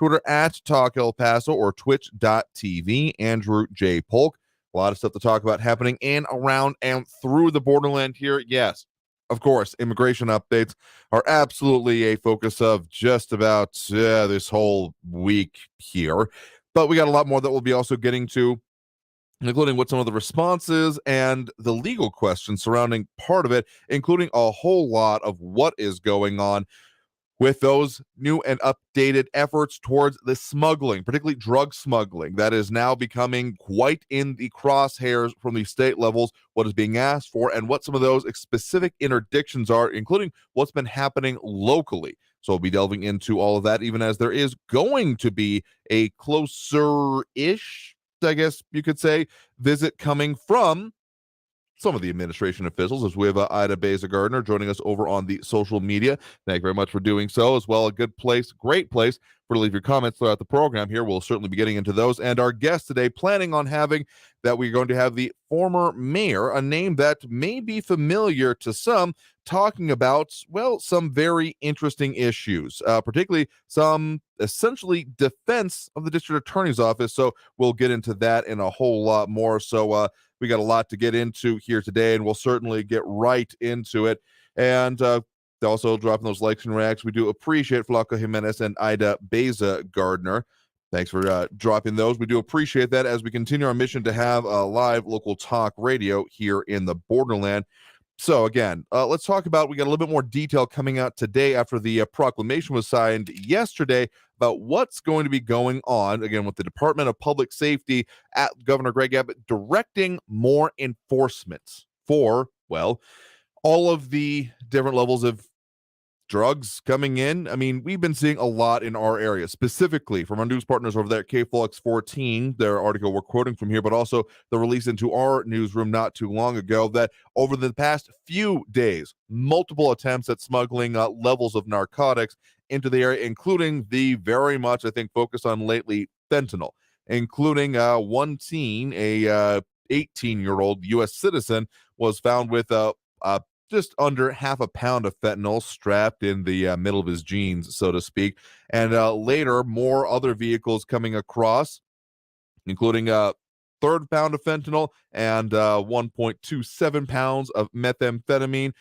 Twitter at Talk El Paso, or twitch.tv, Andrew J. Polk. A lot of stuff to talk about happening in, around, and through the borderland here. Yes, of course, immigration updates are absolutely a focus of just about this whole week here. But we got a lot more that we'll be also getting to, including what some of the responses and the legal questions surrounding part of it, including a whole lot of what is going on with those new and updated efforts towards the smuggling, particularly drug smuggling, that is now becoming quite in the crosshairs from the state levels, what is being asked for, and what some of those specific interdictions are, including what's been happening locally. So we'll be delving into all of that, even as there is going to be a closer-ish, I guess you could say, visit coming from some of the administration officials, as we have Ida Beza-Gardner joining us over on the social media. Thank you very much for doing so, as well. A good place, great place for to leave your comments throughout the program here. We'll certainly be getting into those. And our guest today, planning on having that, we're going to have the former mayor, a name that may be familiar to some, talking about, well, some very interesting issues, particularly some essentially defense of the district attorney's office. So we'll get into that and a whole lot more. So we got a lot to get into here today, and we'll certainly get right into it. And also dropping those likes and reacts. We do appreciate Flaco Jimenez and Ida Beza-Gardner. Thanks for dropping those. We do appreciate that as we continue our mission to have a live local talk radio here in the borderland. So again, let's talk about, we got a little bit more detail coming out today after the proclamation was signed yesterday about what's going to be going on, again, with the Department of Public Safety at Governor Greg Abbott directing more enforcement for, well, all of the different levels of drugs coming in. I mean, we've been seeing a lot in our area, specifically from our news partners over there at KFLX 14, their article we're quoting from here, but also the release into our newsroom not too long ago, that over the past few days, multiple attempts at smuggling levels of narcotics into the area, including the very much, I think, focused on lately, fentanyl, including one teen, a 18-year-old U.S. citizen, was found with just under half a pound of fentanyl strapped in the middle of his jeans, so to speak. And later, more other vehicles coming across, including a third pound of fentanyl and 1.27 pounds of methamphetamine,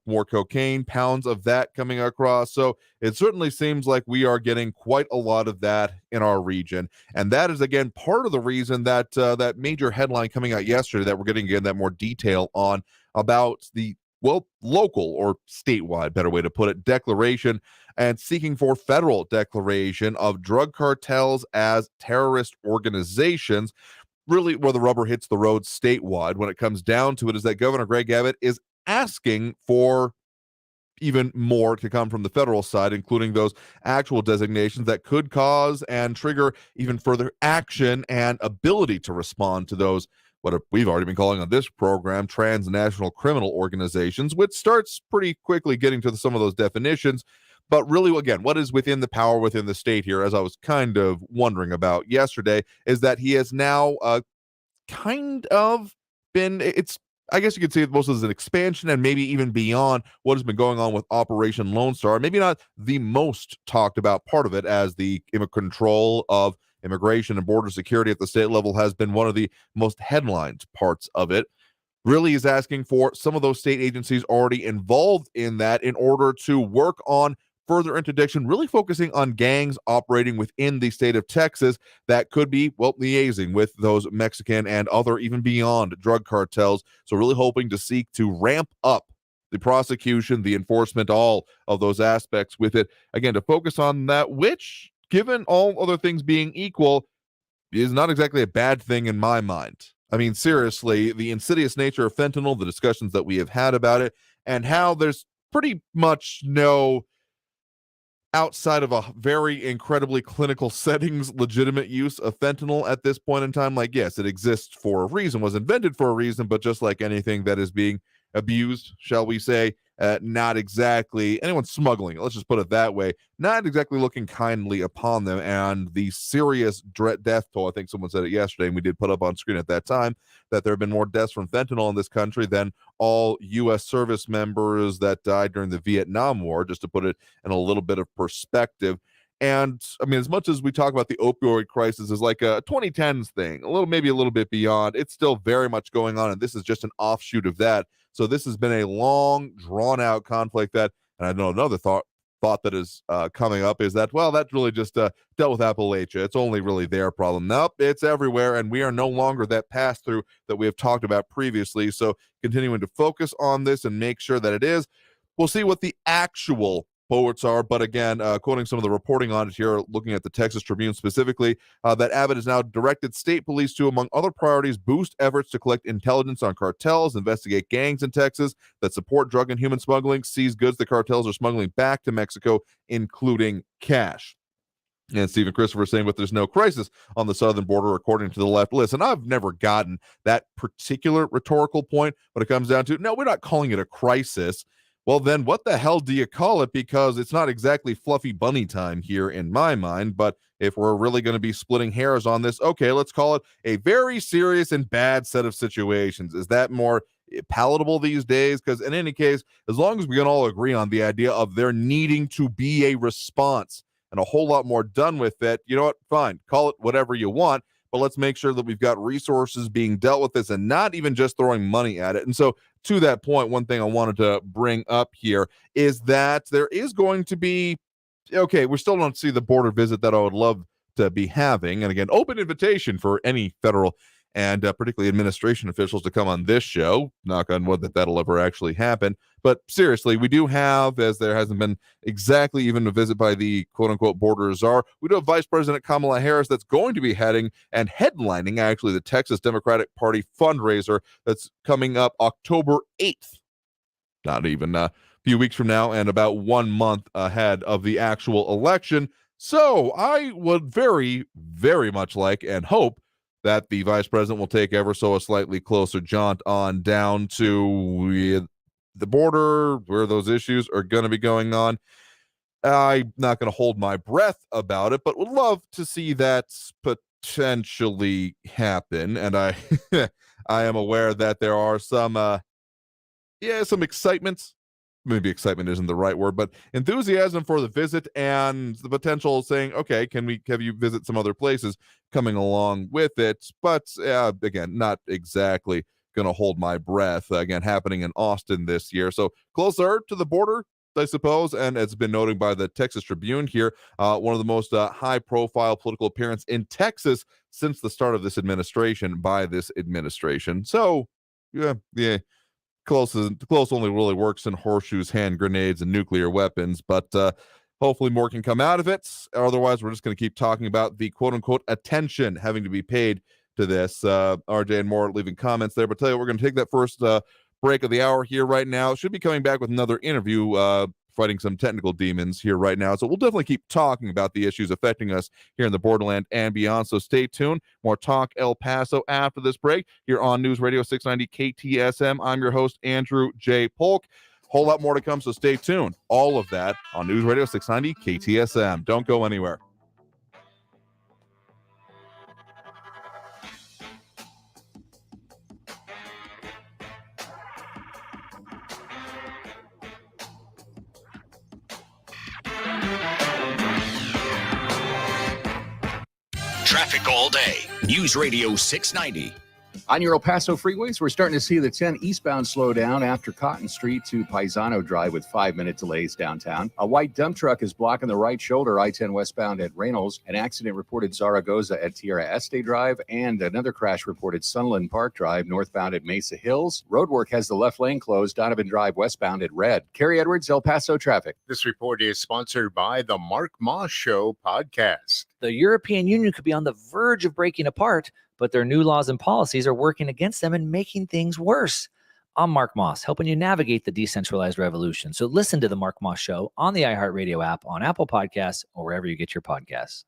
more cocaine, pounds of that coming across. So it certainly seems like we are getting quite a lot of that in our region. And that is, again, part of the reason that that major headline coming out yesterday that we're getting, again, that more detail on about the, well, local or statewide, better way to put it, declaration and seeking for federal declaration of drug cartels as terrorist organizations. Really, where the rubber hits the road statewide when it comes down to it is that Governor Greg Abbott is asking for even more to come from the federal side, including those actual designations that could cause and trigger even further action and ability to respond to those, what we've already been calling on this program, transnational criminal organizations, which starts pretty quickly getting to some of those definitions. But really, again, what is within the power within the state here, as I was kind of wondering about yesterday, is that he has now kind of been, it's, I guess you could say most as an expansion and maybe even beyond what has been going on with Operation Lone Star. Maybe not the most talked about part of it, as the control of immigration and border security at the state level has been one of the most headlined parts of it. Really is asking for some of those state agencies already involved in that in order to work on further interdiction, really focusing on gangs operating within the state of Texas that could be, well, liaising with those Mexican and other, even beyond, drug cartels. So really hoping to seek to ramp up the prosecution, the enforcement, all of those aspects with it. Again, to focus on that, which, given all other things being equal, is not exactly a bad thing in my mind. I mean, seriously, the insidious nature of fentanyl, the discussions that we have had about it, and how there's pretty much no, outside of a very incredibly clinical settings, legitimate use of fentanyl at this point in time. Like, yes, it exists for a reason, was invented for a reason, but just like anything that is being abused, shall we say, not exactly anyone smuggling it, let's just put it that way, not exactly looking kindly upon them. And the serious death toll, I think someone said it yesterday, and we did put up on screen at that time, that there have been more deaths from fentanyl in this country than all U.S. service members that died during the Vietnam War, just to put it in a little bit of perspective. And I mean, as much as we talk about the opioid crisis as like a 2010s thing, maybe a little bit beyond, it's still very much going on. And this is just an offshoot of that. So this has been a long, drawn out conflict that, and I know another thought that is coming up is that, well, that's really just dealt with Appalachia. It's only really their problem. Nope, it's everywhere. And we are no longer that pass through that we have talked about previously. So continuing to focus on this and make sure that it is. We'll see what the actual quotes are, but again, quoting some of the reporting on it here, looking at the Texas Tribune specifically, that Abbott has now directed state police to, among other priorities, boost efforts to collect intelligence on cartels, investigate gangs in Texas that support drug and human smuggling, seize goods the cartels are smuggling back to Mexico, including cash. And Stephen Christopher saying, but there's no crisis on the southern border, according to the left. Listen, I've never gotten that particular rhetorical point when it comes down to, no, we're not calling it a crisis. Well, then what the hell do you call it? Because it's not exactly fluffy bunny time here in my mind. But if we're really going to be splitting hairs on this, okay, let's call it a very serious and bad set of situations. Is that more palatable these days? Because in any case, as long as we can all agree on the idea of there needing to be a response and a whole lot more done with it, you know what? Fine, call it whatever you want. But let's make sure that we've got resources being dealt with this and not even just throwing money at it. And so to that point, one thing I wanted to bring up here is that there is going to be, okay, we still don't see the border visit that I would love to be having. And again, open invitation for any federal and particularly administration officials to come on this show. Knock on wood that that'll ever actually happen. But seriously, we do have, as there hasn't been exactly even a visit by the quote-unquote border czar, we do have Vice President Kamala Harris that's going to be heading and headlining, actually, the Texas Democratic Party fundraiser that's coming up October 8th. Not even a few weeks from now and about 1 month ahead of the actual election. So I would very, very much like and hope that the vice president will take ever so a slightly closer jaunt on down to the border where those issues are going to be going on. I'm not going to hold my breath about it, but would love to see that potentially happen. And I I am aware that there are some excitement. Maybe excitement isn't the right word, but enthusiasm for the visit and the potential saying, okay, can we have you visit some other places coming along with it? But again, not exactly going to hold my breath. Again, happening in Austin this year. So closer to the border, I suppose. And it's been noted by the Texas Tribune here, one of the most high profile political appearance in Texas since the start of this administration by this administration. So yeah. Close only really works in horseshoes, hand grenades, and nuclear weapons, but hopefully more can come out of it. Otherwise, we're just going to keep talking about the quote-unquote attention having to be paid to this. RJ and more leaving comments there, but tell you, we're going to take that first break of the hour here right now. Should be coming back with another interview fighting some technical demons here right now. So we'll definitely keep talking about the issues affecting us here in the borderland and beyond. So stay tuned. More Talk El Paso after this break here on News Radio 690 KTSM. I'm your host, Andrew J. Polk. Whole lot more to come, so stay tuned. All of that on News Radio 690 KTSM. Don't go anywhere. Traffic all day. News Radio 690. On your El Paso freeways, we're starting to see the 10 eastbound slow down after Cotton Street to Paisano Drive with 5-minute delays downtown. A white dump truck is blocking the right shoulder, I-10 westbound at Reynolds. An accident reported Zaragoza at Tierra Este Drive, and another crash reported Sunland Park Drive northbound at Mesa Hills. Roadwork has the left lane closed, Donovan Drive westbound at Red. Kerry Edwards, El Paso traffic. This report is sponsored by the Mark Moss Show podcast. The European Union could be on the verge of breaking apart, but their new laws and policies are working against them and making things worse. I'm Mark Moss, helping you navigate the decentralized revolution. So listen to the Mark Moss Show on the iHeartRadio app, on Apple Podcasts, or wherever you get your podcasts.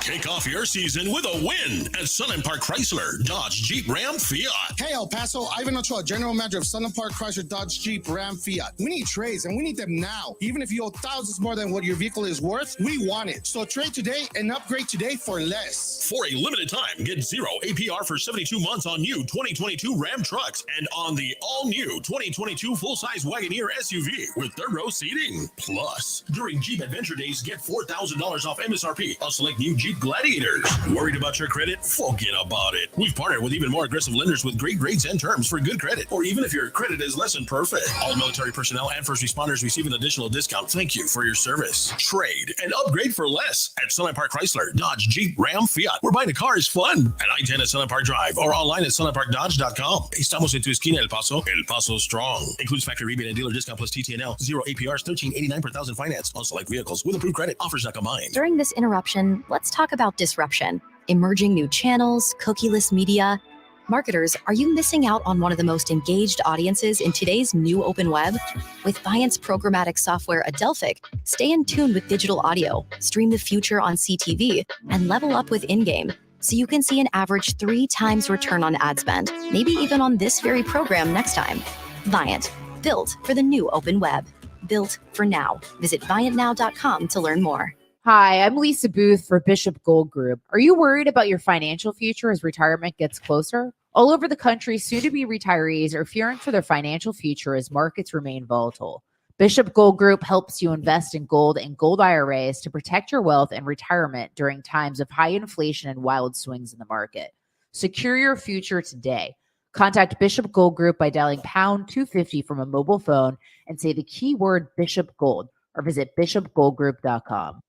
Kick off your season with a win at Sunland Park Chrysler, Dodge, Jeep, Ram, Fiat. Hey, El Paso, Ivan Ochoa, General Manager of Sunland Park Chrysler, Dodge, Jeep, Ram, Fiat. We need trades, and we need them now. Even if you owe thousands more than what your vehicle is worth, we want it. So trade today and upgrade today for less. For a limited time, get 0 APR for 72 months on new 2022 Ram trucks and on the all-new 2022 full-size Wagoneer SUV with third-row seating. Plus, during Jeep Adventure Days, get $4,000 off MSRP on select new Jeep Gladiators. Worried about your credit? Forget about it. We've partnered with even more aggressive lenders with great rates and terms for good credit, or even if your credit is less than perfect. All military personnel and first responders receive an additional discount. Thank you for your service. Trade and upgrade for less at Sunland Park Chrysler, Dodge, Jeep, Ram, Fiat. Where buying a car is fun. At I-10 at Sunland Park Drive or online at sunlandparkdodge.com. Estamos en tu esquina, El Paso. El Paso Strong. Includes factory rebate and dealer discount plus TTNL. 0 APRs, $13.89 per thousand finance on select vehicles with approved credit. Offers not combined. During this interruption, let's talk about disruption. Emerging new channels, cookieless media. Marketers, are you missing out on one of the most engaged audiences in today's new open web? With Viant's programmatic software Adelphic, stay in tune with digital audio, stream the future on CTV, and level up with in-game, so you can see an average 3 times return on ad spend, maybe even on this very program next time. Viant, built for the new open web. Built for now. Visit viantnow.com to learn more. Hi, I'm Lisa Booth for Bishop Gold Group. Are you worried about your financial future as retirement gets closer? All over the country, soon-to-be retirees are fearing for their financial future as markets remain volatile. Bishop Gold Group helps you invest in gold and gold IRAs to protect your wealth and retirement during times of high inflation and wild swings in the market. Secure your future today. Contact Bishop Gold Group by dialing pound 250 from a mobile phone and say the keyword Bishop Gold, or visit bishopgoldgroup.com.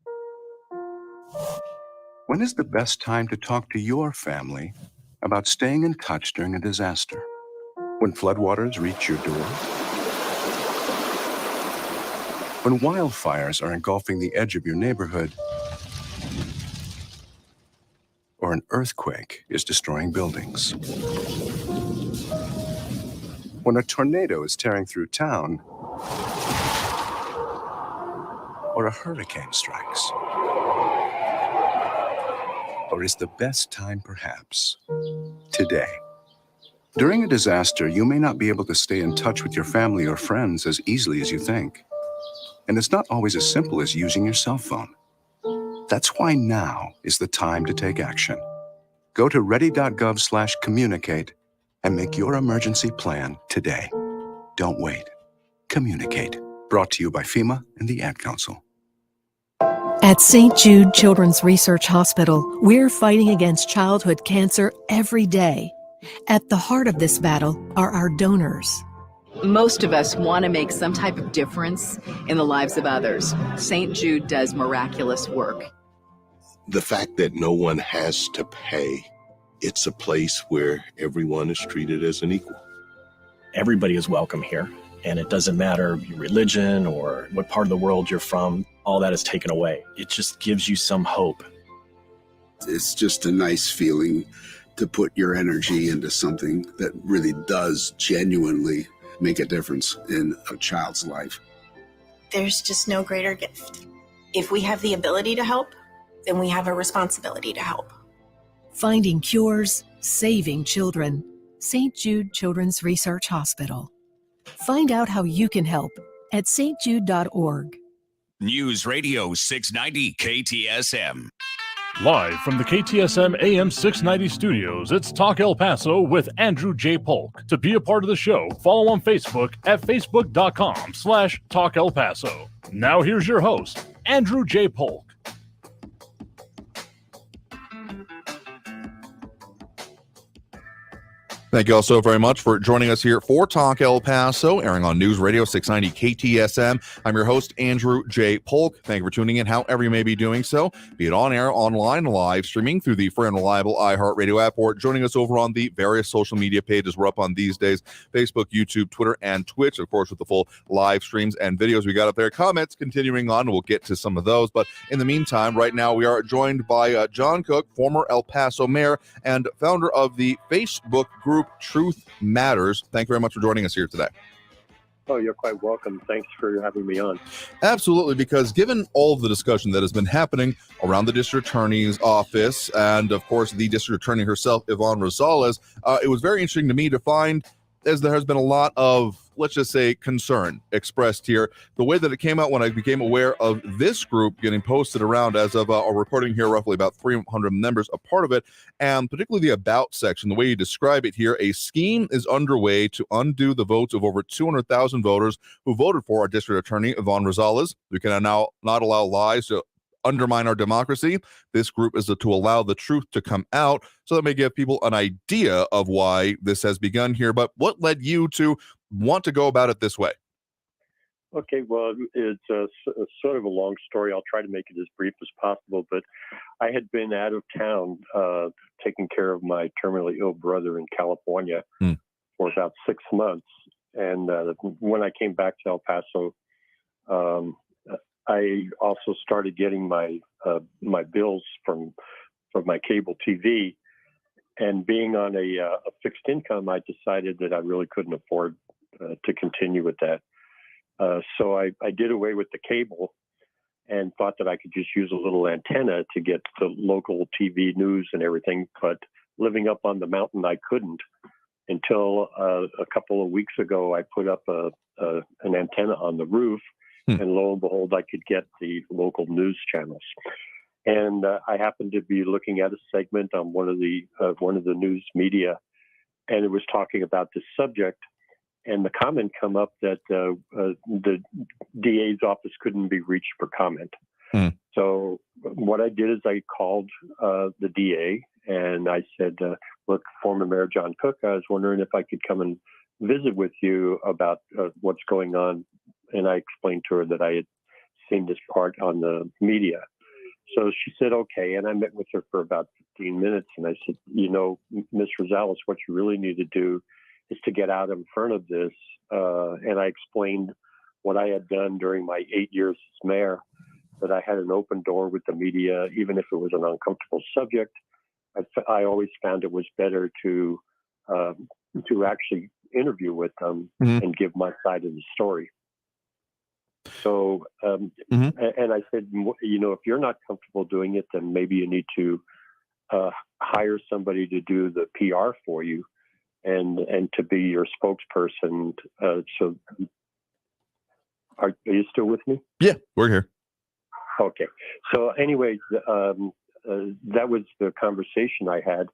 When is the best time to talk to your family about staying in touch during a disaster? When floodwaters reach your door? When wildfires are engulfing the edge of your neighborhood? Or an earthquake is destroying buildings? When a tornado is tearing through town? Or a hurricane strikes? Or is the best time perhaps today? During a disaster, you may not be able to stay in touch with your family or friends as easily as you think. And it's not always as simple as using your cell phone. That's why now is the time to take action. Go to ready.gov/communicate and make your emergency plan today. Don't wait. Communicate. Brought to you by FEMA and the Ad Council. At St. Jude Children's Research Hospital, we're fighting against childhood cancer every day. At the heart of this battle are our donors. Most of us want to make some type of difference in the lives of others. St. Jude does miraculous work. The fact that no one has to pay, it's a place where everyone is treated as an equal. Everybody is welcome here, and it doesn't matter your religion or what part of the world you're from. All that is taken away. It just gives you some hope. It's just a nice feeling to put your energy into something that really does genuinely make a difference in a child's life. There's just no greater gift. If we have the ability to help, then we have a responsibility to help. Finding cures, saving children. St. Jude Children's Research Hospital. Find out how you can help at stjude.org. News Radio 690 KTSM. Live from the KTSM AM 690 studios, it's Talk El Paso with Andrew J. Polk. To be a part of the show, follow on Facebook at facebook.com/Talk El Paso. Now here's your host, Andrew J. Polk. Thank you all so very much for joining us here for Talk El Paso, airing on News Radio 690 KTSM. I'm your host, Andrew J. Polk. Thank you for tuning in, however you may be doing so, be it on air, online, live streaming through the free and reliable iHeartRadio app, or joining us over on the various social media pages we're up on these days, Facebook, YouTube, Twitter, and Twitch, of course, with the full live streams and videos we got up there. Comments continuing on, we'll get to some of those. But in the meantime, right now, we are joined by John Cook, former El Paso mayor and founder of the Facebook group Truth Matters. Thank you very much for joining us here today. Oh, you're quite welcome. Thanks for having me on. Absolutely, because given all of the discussion that has been happening around the district attorney's office and, of course, the district attorney herself, Yvonne Rosales, it was very interesting to me to find, as there has been a lot of, let's just say, concern expressed here, the way that it came out when I became aware of this group getting posted around as of our reporting here, roughly about 300 members a part of it, and particularly the about section, the way you describe it here, a scheme is underway to undo the votes of over 200,000 voters who voted for our district attorney, Yvonne Rosales. We can now not allow lies to undermine our democracy. This group is to allow the truth to come out, so that may give people an idea of why this has begun here. But what led you to want to go about it this way? Okay, well, it's sort of a long story. I'll try to make it as brief as possible, but I had been out of town taking care of my terminally ill brother in California for about 6 months. And when I came back to El Paso, I also started getting my bills from my cable TV, and being on a fixed income, I decided that I really couldn't afford to continue with that. So I did away with the cable and thought that I could just use a little antenna to get the local TV news and everything. But living up on the mountain, I couldn't until a couple of weeks ago. I put up an antenna on the roof. And lo and behold, I could get the local news channels. And I happened to be looking at a segment on one of the news media, and it was talking about this subject. And the comment come up that the DA's office couldn't be reached for comment. So what I did is I called the DA and I said, "Look, former Mayor John Cook, I was wondering if I could come and visit with you about what's going on." And I explained to her that I had seen this part on the media. So she said, okay. And I met with her for about 15 minutes. And I said, Ms. Rosales, what you really need to do is to get out in front of this. And I explained what I had done during my 8 years as mayor, that I had an open door with the media, even if it was an uncomfortable subject. I always found it was better to actually interview with them and give my side of the story. So, and I said, if you're not comfortable doing it, then maybe you need to hire somebody to do the PR for you and to be your spokesperson. So are you still with me? Yeah, we're here. Okay. So anyways, that was the conversation I had.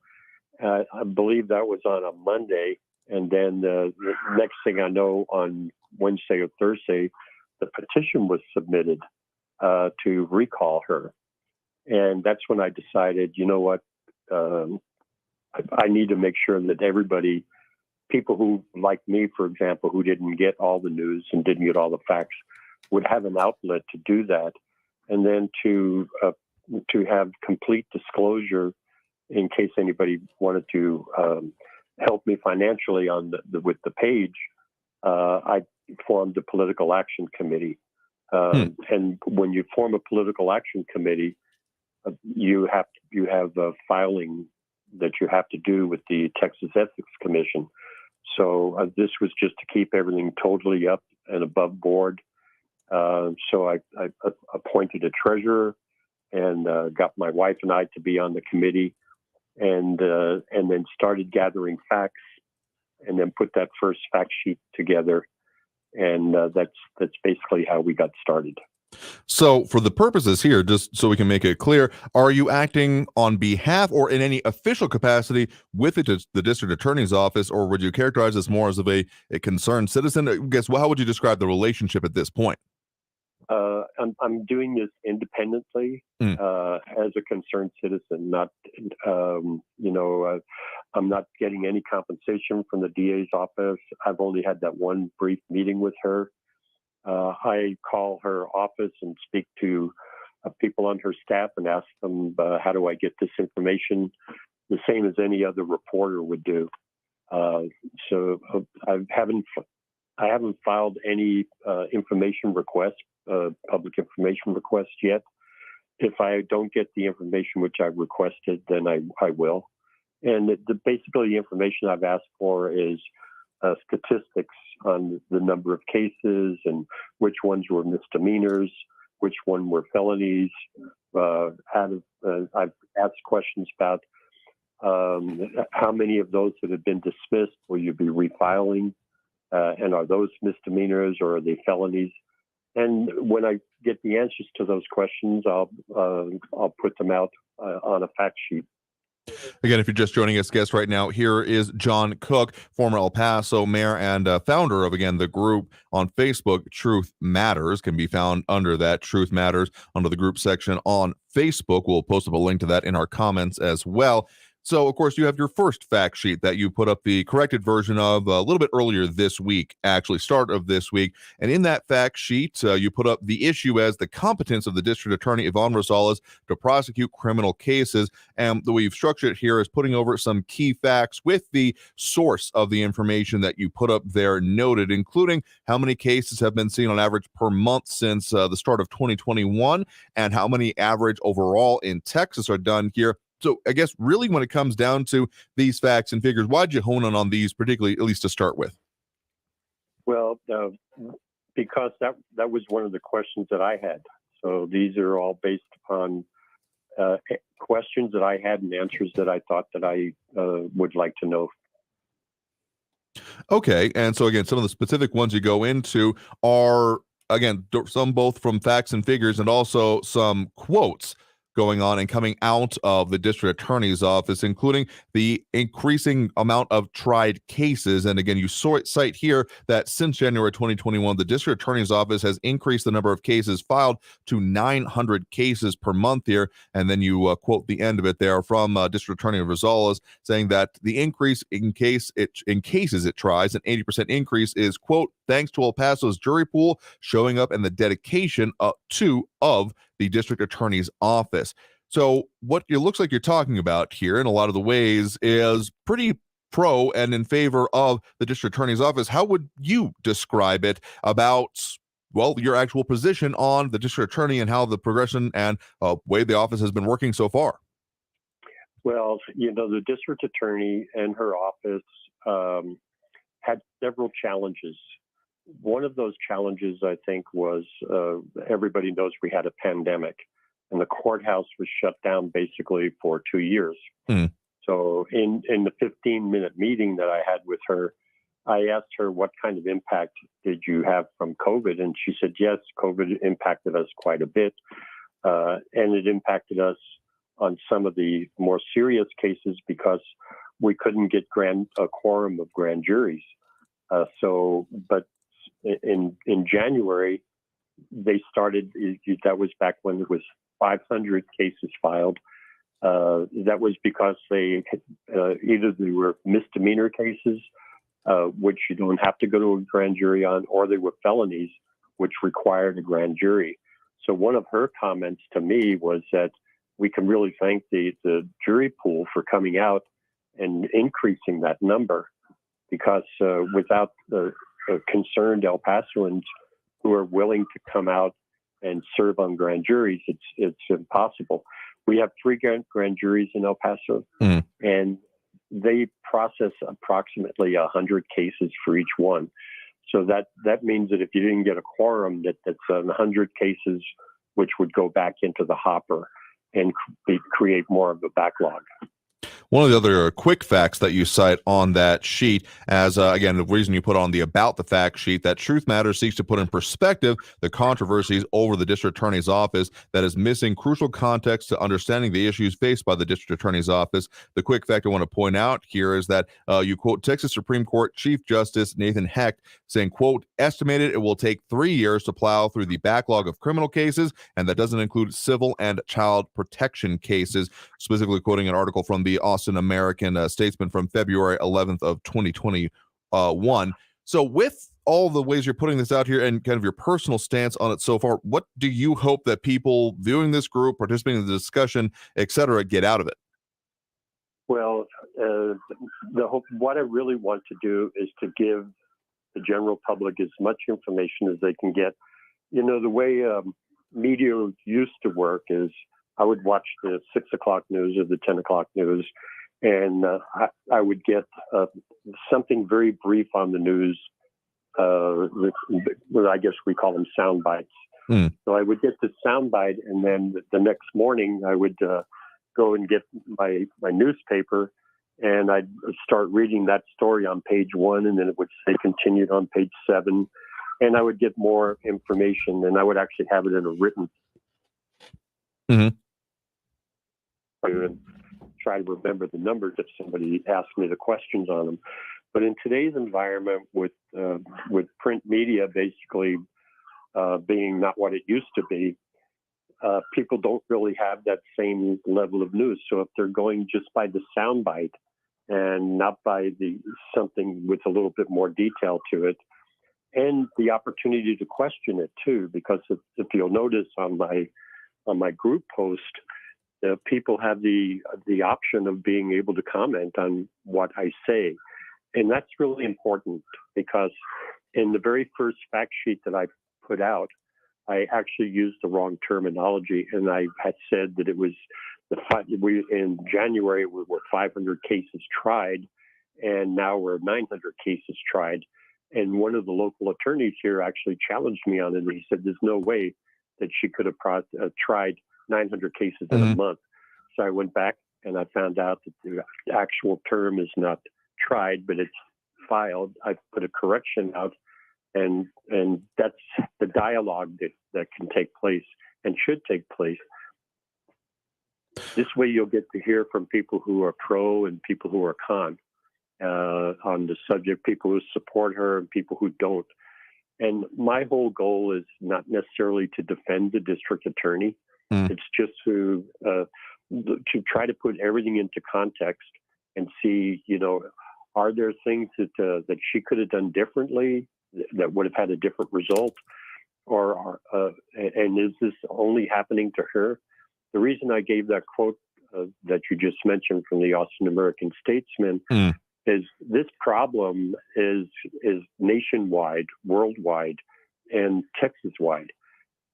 I believe that was on a Monday. And then the next thing I know, on Wednesday or Thursday, the petition was submitted to recall her. And that's when I decided, you know what, I need to make sure that everybody, people who, like me, for example, who didn't get all the news and didn't get all the facts, would have an outlet to do that. And then to have complete disclosure in case anybody wanted to help me financially on with the page. I formed a political action committee. And when you form a political action committee, you have a filing that you have to do with the Texas Ethics Commission. So this was just to keep everything totally up and above board. So I appointed a treasurer and got my wife and I to be on the committee, and then started gathering facts, and then put that first fact sheet together. And that's basically how we got started. So for the purposes here, just so we can make it clear, are you acting on behalf or in any official capacity with the district attorney's office, or would you characterize this more as of a concerned citizen? I guess, how would you describe the relationship at this point? I'm doing this independently as a concerned citizen. Not, I'm not getting any compensation from the DA's office. I've only had that one brief meeting with her. I call her office and speak to people on her staff and ask them, how do I get this information? The same as any other reporter would do. So I haven't filed any information requests, public information requests yet. If I don't get the information which I've requested, then I will. And basically the information I've asked for is statistics on the number of cases and which ones were misdemeanors, which one were felonies. I've asked questions about how many of those that have been dismissed will you be refiling, and are those misdemeanors or are they felonies? And when I get the answers to those questions, I'll put them out on a fact sheet. Again, if you're just joining us, guest right now, here is John Cook, former El Paso mayor and founder of, again, the group on Facebook, Truth Matters. Can be found under that, Truth Matters, under the group section on Facebook. We'll post up a link to that in our comments as well. So, of course, you have your first fact sheet that you put up the corrected version of a little bit earlier this week, actually, start of this week. And in that fact sheet, you put up the issue as the competence of the District Attorney, Yvonne Rosales, to prosecute criminal cases. And the way you've structured it here is putting over some key facts with the source of the information that you put up there noted, including how many cases have been seen on average per month since the start of 2021, and how many average overall in Texas are done here. So I guess really when it comes down to these facts and figures, why'd you hone in on these particularly, at least to start with? Well, because that was one of the questions that I had. So these are all based upon questions that I had and answers that I thought that I would like to know. Okay. And so again, some of the specific ones you go into are, again, some both from facts and figures and also some quotes going on and coming out of the district attorney's office, including the increasing amount of tried cases. And again, you cite here that since January 2021, the district attorney's office has increased the number of cases filed to 900 cases per month here. And then you quote the end of it there from District Attorney Rosales, saying that the increase in cases it tries, an 80% increase, is, quote, thanks to El Paso's jury pool showing up and the dedication of the district attorney's office. So what it looks like you're talking about here in a lot of the ways is pretty pro and in favor of the district attorney's office. How would you describe it about, well, your actual position on the district attorney and how the progression and way the office has been working so far? Well, the district attorney and her office had several challenges. One of those challenges, I think, was everybody knows we had a pandemic and the courthouse was shut down basically for 2 years. Mm. So in the 15-minute meeting that I had with her, I asked her, what kind of impact did you have from COVID? And she said, yes, COVID impacted us quite a bit. And it impacted us on some of the more serious cases because we couldn't get a quorum of grand juries. But in January, they started, that was back when it was 500 cases filed. That was because either they were misdemeanor cases, which you don't have to go to a grand jury on, or they were felonies, which required a grand jury. So one of her comments to me was that we can really thank the jury pool for coming out and increasing that number, because without the concerned El Pasoans who are willing to come out and serve on grand juries, it's impossible. We have 3 grand juries in El Paso, and they process approximately 100 cases for each one. So that means that if you didn't get a quorum, that's 100 cases which would go back into the hopper and create more of a backlog. One of the other quick facts that you cite on that sheet, as again, the reason you put on the about the fact sheet, that Truth Matters seeks to put in perspective the controversies over the district attorney's office that is missing crucial context to understanding the issues faced by the district attorney's office. The quick fact I want to point out here is that you quote Texas Supreme Court Chief Justice Nathan Hecht saying, quote, estimated it will take 3 years to plow through the backlog of criminal cases, and that doesn't include civil and child protection cases, specifically quoting an article from the Austin American Statesman from February 11th of 2021. So with all the ways you're putting this out here and kind of your personal stance on it so far, what do you hope that people viewing this group, participating in the discussion, et cetera, get out of it? Well, what I really want to do is to give the general public as much information as they can get. The way media used to work is I would watch the 6 o'clock news or the 10 o'clock news, And I would get something very brief on the news. I guess we call them sound bites. So I would get the sound bite, and then the next morning I would go and get my newspaper, and I'd start reading that story on page 1, and then it would say continued on page 7, and I would get more information, and I would actually have it in a written. And try to remember the numbers if somebody asked me the questions on them. But in today's environment, with print media basically being not what it used to be, people don't really have that same level of news. So if they're going just by the soundbite and not by something with a little bit more detail to it, and the opportunity to question it too, because if you'll notice on my group post, people have the option of being able to comment on what I say. And that's really important, because in the very first fact sheet that I put out, I actually used the wrong terminology, and I had said that it was in January we were 500 cases tried, and now we're 900 cases tried. And one of the local attorneys here actually challenged me on it, and he said there's no way that she could have tried 900 cases in a month. So I went back and I found out that the actual term is not tried, but it's filed. I put a correction out, and that's the dialogue that can take place and should take place. This way you'll get to hear from people who are pro and people who are con on the subject, people who support her and people who don't. And my whole goal is not necessarily to defend the district attorney. It's just to try to put everything into context and see, are there things that she could have done differently that would have had a different result, and is this only happening to her? The reason I gave that quote that you just mentioned from the Austin American Statesman is this problem is nationwide, worldwide, and Texas-wide.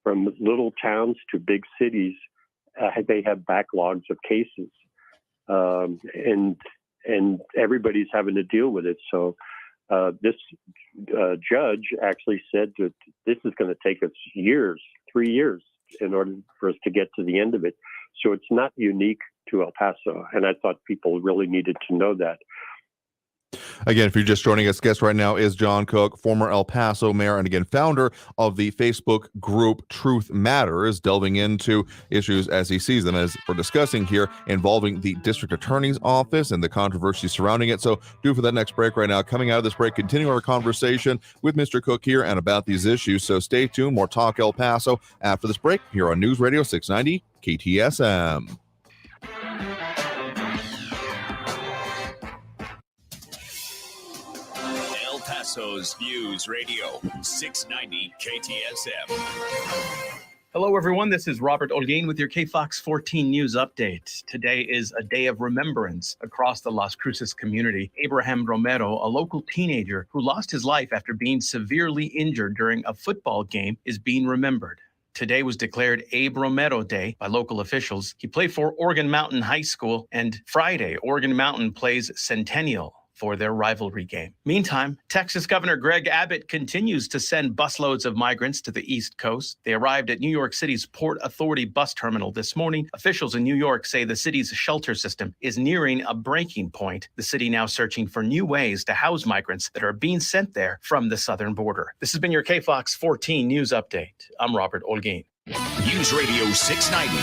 From little towns to big cities, they have backlogs of cases, and everybody's having to deal with it. So this judge actually said that this is going to take us 3 years, in order for us to get to the end of it. So it's not unique to El Paso, and I thought people really needed to know that. Again, if you're just joining us, guest right now is John Cook, former El Paso mayor, and again, founder of the Facebook group Truth Matters, delving into issues as he sees them, as we're discussing here, involving the district attorney's office and the controversy surrounding it. So due for that next break right now. Coming out of this break, continue our conversation with Mr. Cook here and about these issues. So stay tuned. More Talk El Paso after this break here on News Radio 690 KTSM. Paso's News Radio 690 KTSM. Hello, everyone. This is Robert Olguin with your KFOX 14 News Update. Today is a day of remembrance across the Las Cruces community. Abraham Romero, a local teenager who lost his life after being severely injured during a football game, is being remembered. Today was declared Abe Romero Day by local officials. He played for Organ Mountain High School, and Friday, Organ Mountain plays Centennial for their rivalry game. Meantime, Texas Governor Greg Abbott continues to send busloads of migrants to the East Coast. They arrived at New York City's Port Authority bus terminal this morning. Officials in New York say the city's shelter system is nearing a breaking point. The city now searching for new ways to house migrants that are being sent there from the southern border. This has been your KFOX 14 News Update. I'm Robert Olguin. News Radio 690.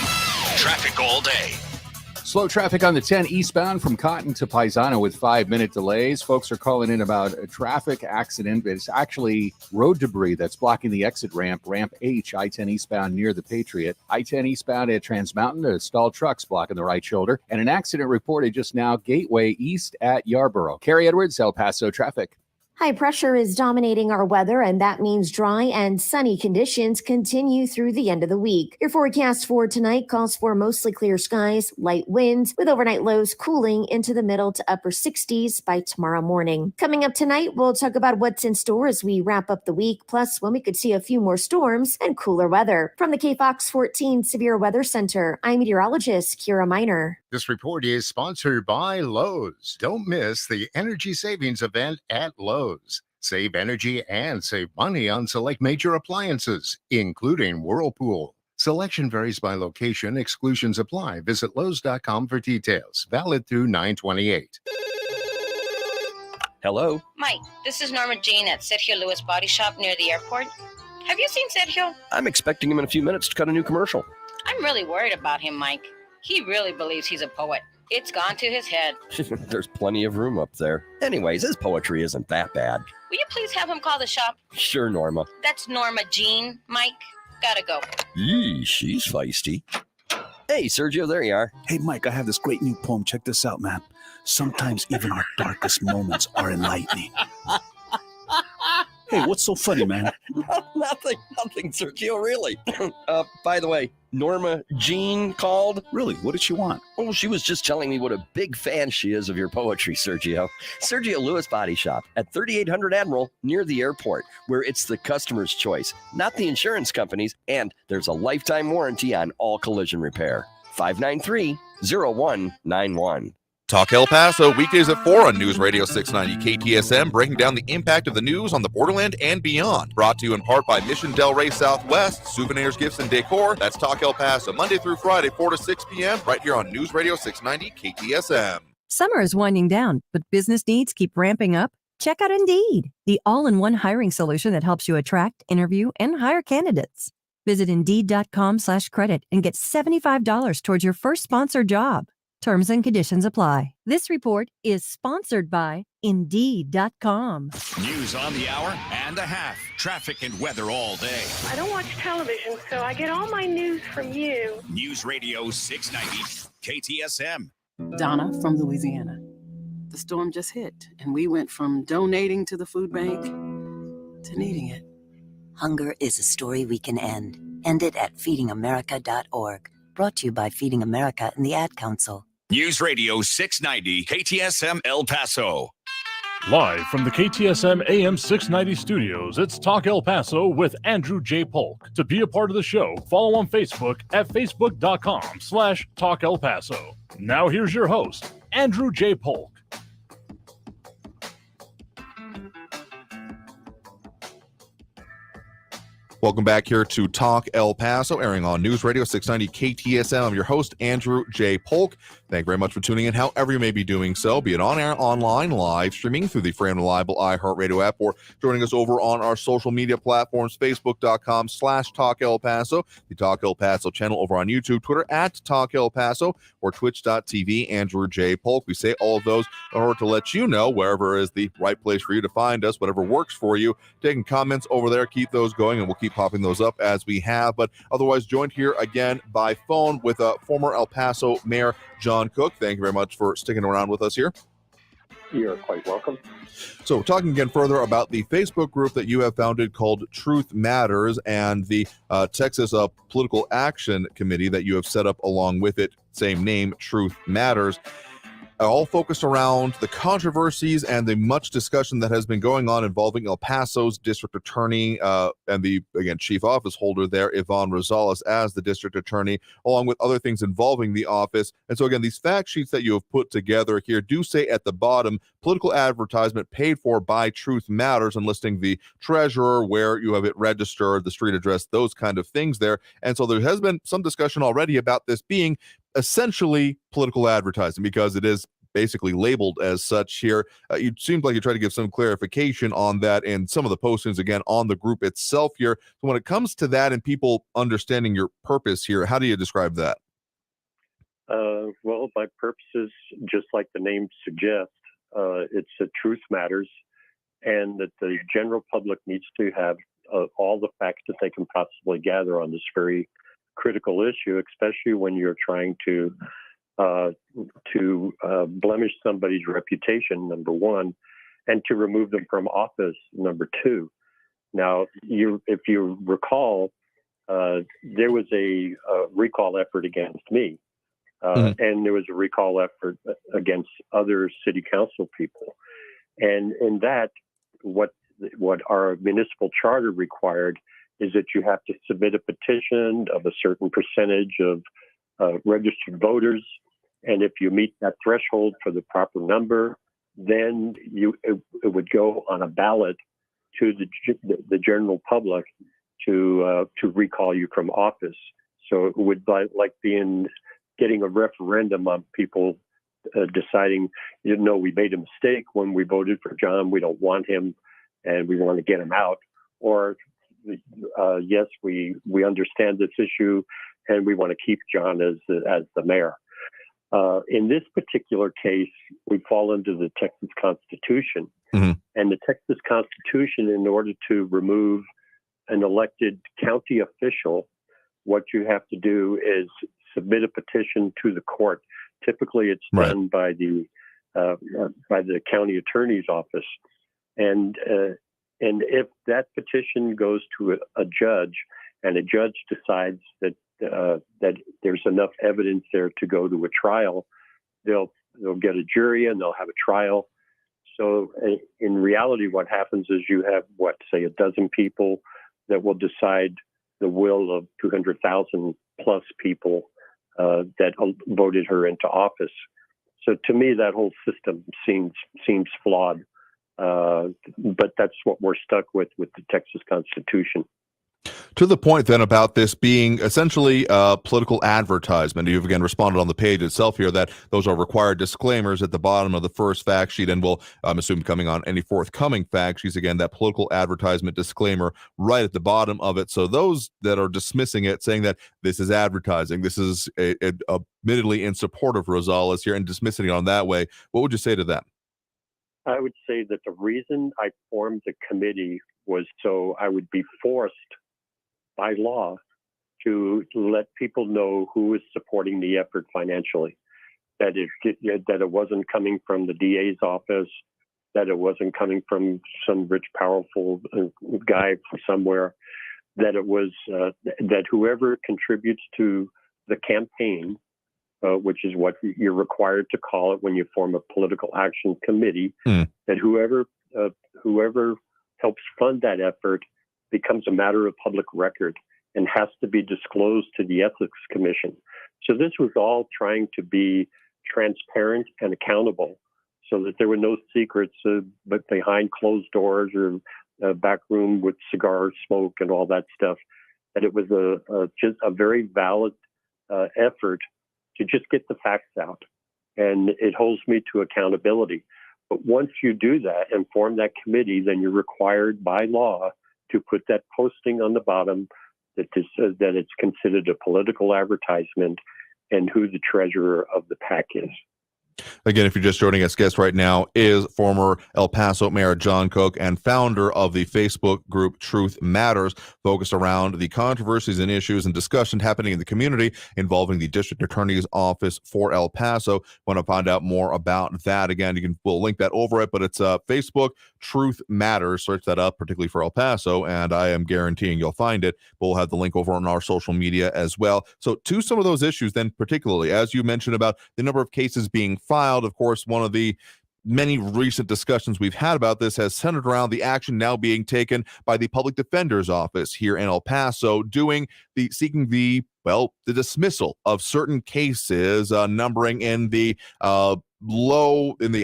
Traffic all day. Slow traffic on the 10 eastbound from Cotton to Paisano with 5-minute delays. Folks are calling in about a traffic accident. It's actually road debris that's blocking the exit ramp, Ramp H, I-10 eastbound near the Patriot. I-10 eastbound at Trans Mountain, a stalled truck's blocking the right shoulder. And an accident reported just now, Gateway East at Yarborough. Carrie Edwards, El Paso traffic. High pressure is dominating our weather, and that means dry and sunny conditions continue through the end of the week. Your forecast for tonight calls for mostly clear skies, light winds, with overnight lows cooling into the middle to upper 60s by tomorrow morning. Coming up tonight, we'll talk about what's in store as we wrap up the week, plus when we could see a few more storms and cooler weather. From the KFOX 14 Severe Weather Center, I'm meteorologist Kira Miner. This report is sponsored by Lowe's. Don't miss the energy savings event at Lowe's. Save energy and save money on select major appliances, including Whirlpool. Selection varies by location. Exclusions apply. Visit Lowe's.com for details. Valid through 9/28. Hello? Mike, this is Norma Jean at Sergio Lewis Body Shop near the airport. Have you seen Sergio? I'm expecting him in a few minutes to cut a new commercial. I'm really worried about him, Mike. He really believes he's a poet. It's gone to his head. There's plenty of room up there. Anyways, his poetry isn't that bad. Will you please have him call the shop? Sure, Norma. That's Norma Jean. Mike, gotta go. Yee, she's feisty. Hey, Sergio, there you are. Hey, Mike, I have this great new poem. Check this out, man. Sometimes even our darkest moments are enlightening. Hey, what's so funny, man? Nothing, Sergio, really. By the way, Norma Jean called. Really? What did she want? Oh, she was just telling me what a big fan she is of your poetry, Sergio. Sergio Lewis Body Shop at 3800 Admiral near the airport, where it's the customer's choice, not the insurance company's, and there's a lifetime warranty on all collision repair. 593-0191. Talk El Paso, weekdays at 4 on News Radio 690 KTSM, breaking down the impact of the news on the borderland and beyond. Brought to you in part by Mission Del Rey Southwest, souvenirs, gifts, and decor. That's Talk El Paso, Monday through Friday, 4 to 6 p.m., right here on News Radio 690 KTSM. Summer is winding down, but business needs keep ramping up. Check out Indeed, the all-in-one hiring solution that helps you attract, interview, and hire candidates. Visit Indeed.com/credit and get $75 towards your first sponsored job. Terms and conditions apply. This report is sponsored by Indeed.com. News on the hour and a half. Traffic and weather all day. I don't watch television, so I get all my news from you. News Radio 690 KTSM. Donna from Louisiana. The storm just hit, and we went from donating to the food bank to needing it. Hunger is a story we can end. End it at feedingamerica.org. Brought to you by Feeding America and the Ad Council. News Radio 690 KTSM El Paso. Live from the KTSM AM 690 studios, it's Talk El Paso with Andrew J. Polk. To be a part of the show, follow on Facebook at facebook.com/Talk El Paso. Now here's your host, Andrew J. Polk. Welcome back here to Talk El Paso, airing on News Radio 690 KTSM. I'm your host, Andrew J. Polk. Thank you very much for tuning in, however you may be doing so, be it on air, online, live streaming through the free and reliable iHeartRadio app, or joining us over on our social media platforms, facebook.com/Talk El Paso, the Talk El Paso channel over on YouTube, Twitter at Talk El Paso, or twitch.tv, Andrew J. Polk. We say all of those in order to let you know wherever is the right place for you to find us, whatever works for you. Taking comments over there, keep those going, and we'll keep popping those up as we have. But otherwise, joined here again by phone with former El Paso Mayor John Cook. Thank you very much for sticking around with us here. You're quite welcome. So we're talking again further about the Facebook group that you have founded called Truth Matters, and the Texas Political Action Committee that you have set up along with it, same name, Truth Matters. All focused around the controversies and the much discussion that has been going on involving El Paso's district attorney and the, again, chief office holder there, Yvonne Rosales, as the district attorney, along with other things involving the office. And so, again, these fact sheets that you have put together here do say at the bottom, political advertisement paid for by Truth Matters, and listing the treasurer, where you have it registered, the street address, those kind of things there. And so there has been some discussion already about this being essentially political advertising, because it is basically labeled as such here. It seems like you try to give some clarification on that in some of the postings, again, on the group itself here. So when it comes to that and people understanding your purpose here, how do you describe that? Well, my purpose is just like the name suggests. It's that truth matters, and that the general public needs to have all the facts that they can possibly gather on this very critical issue, especially when you're trying to blemish somebody's reputation, number one, and to remove them from office, number 2. Now, if you recall, there was a recall effort against me, and there was a recall effort against other city council people. And in that, what our municipal charter required is that you have to submit a petition of a certain percentage of registered voters. And if you meet that threshold for the proper number, then it would go on a ballot to the general public to recall you from office. So it would like getting a referendum on people deciding, we made a mistake when we voted for John. We don't want him, and we want to get him out. Or yes, we understand this issue, and we want to keep John as the mayor. In this particular case, we fall under the Texas Constitution. And the Texas Constitution, in order to remove an elected county official, what you have to do is submit a petition to the court. Typically, it's done by the county attorney's office. And if that petition goes to a judge, and a judge decides that there's enough evidence there to go to a trial, they'll get a jury and they'll have a trial. So in reality, what happens is you have, say 12 people that will decide the will of 200,000 plus people that voted her into office. So to me, that whole system seems flawed. But that's what we're stuck with the Texas Constitution. To the point then about this being essentially political advertisement, you've again responded on the page itself here that those are required disclaimers at the bottom of the first fact sheet, and will, I'm assuming, coming on any forthcoming fact sheets, again, that political advertisement disclaimer right at the bottom of it. So those that are dismissing it, saying that this is advertising, this is admittedly in support of Rosales here, and dismissing it on that way, what would you say to them? I would say that the reason I formed the committee was so I would be forced by law to let people know who is supporting the effort financially, that it wasn't coming from the DA's office, that it wasn't coming from some rich, powerful guy from somewhere, that it was that whoever contributes to the campaign, which is what you're required to call it when you form a political action committee, that whoever helps fund that effort becomes a matter of public record and has to be disclosed to the Ethics Commission. So this was all trying to be transparent and accountable so that there were no secrets but behind closed doors or a back room with cigar smoke and all that stuff, that it was just a very valid effort to just get the facts out. And it holds me to accountability. But once you do that and form that committee, then you're required by law to put that posting on the bottom that it's considered a political advertisement and who the treasurer of the PAC is. Again, if you're just joining us, guest right now is former El Paso Mayor John Koch and founder of the Facebook group Truth Matters, focused around the controversies and issues and discussion happening in the community involving the district attorney's office for El Paso. Want to find out more about that? Again, we'll link that over it, but it's Facebook Truth Matters. Search that up, particularly for El Paso, and I am guaranteeing you'll find it. We'll have the link over on our social media as well. So to some of those issues then, particularly, as you mentioned about the number of cases being filed, of course, one of the many recent discussions we've had about this has centered around the action now being taken by the public defender's office here in El Paso, seeking the dismissal of certain cases, numbering in the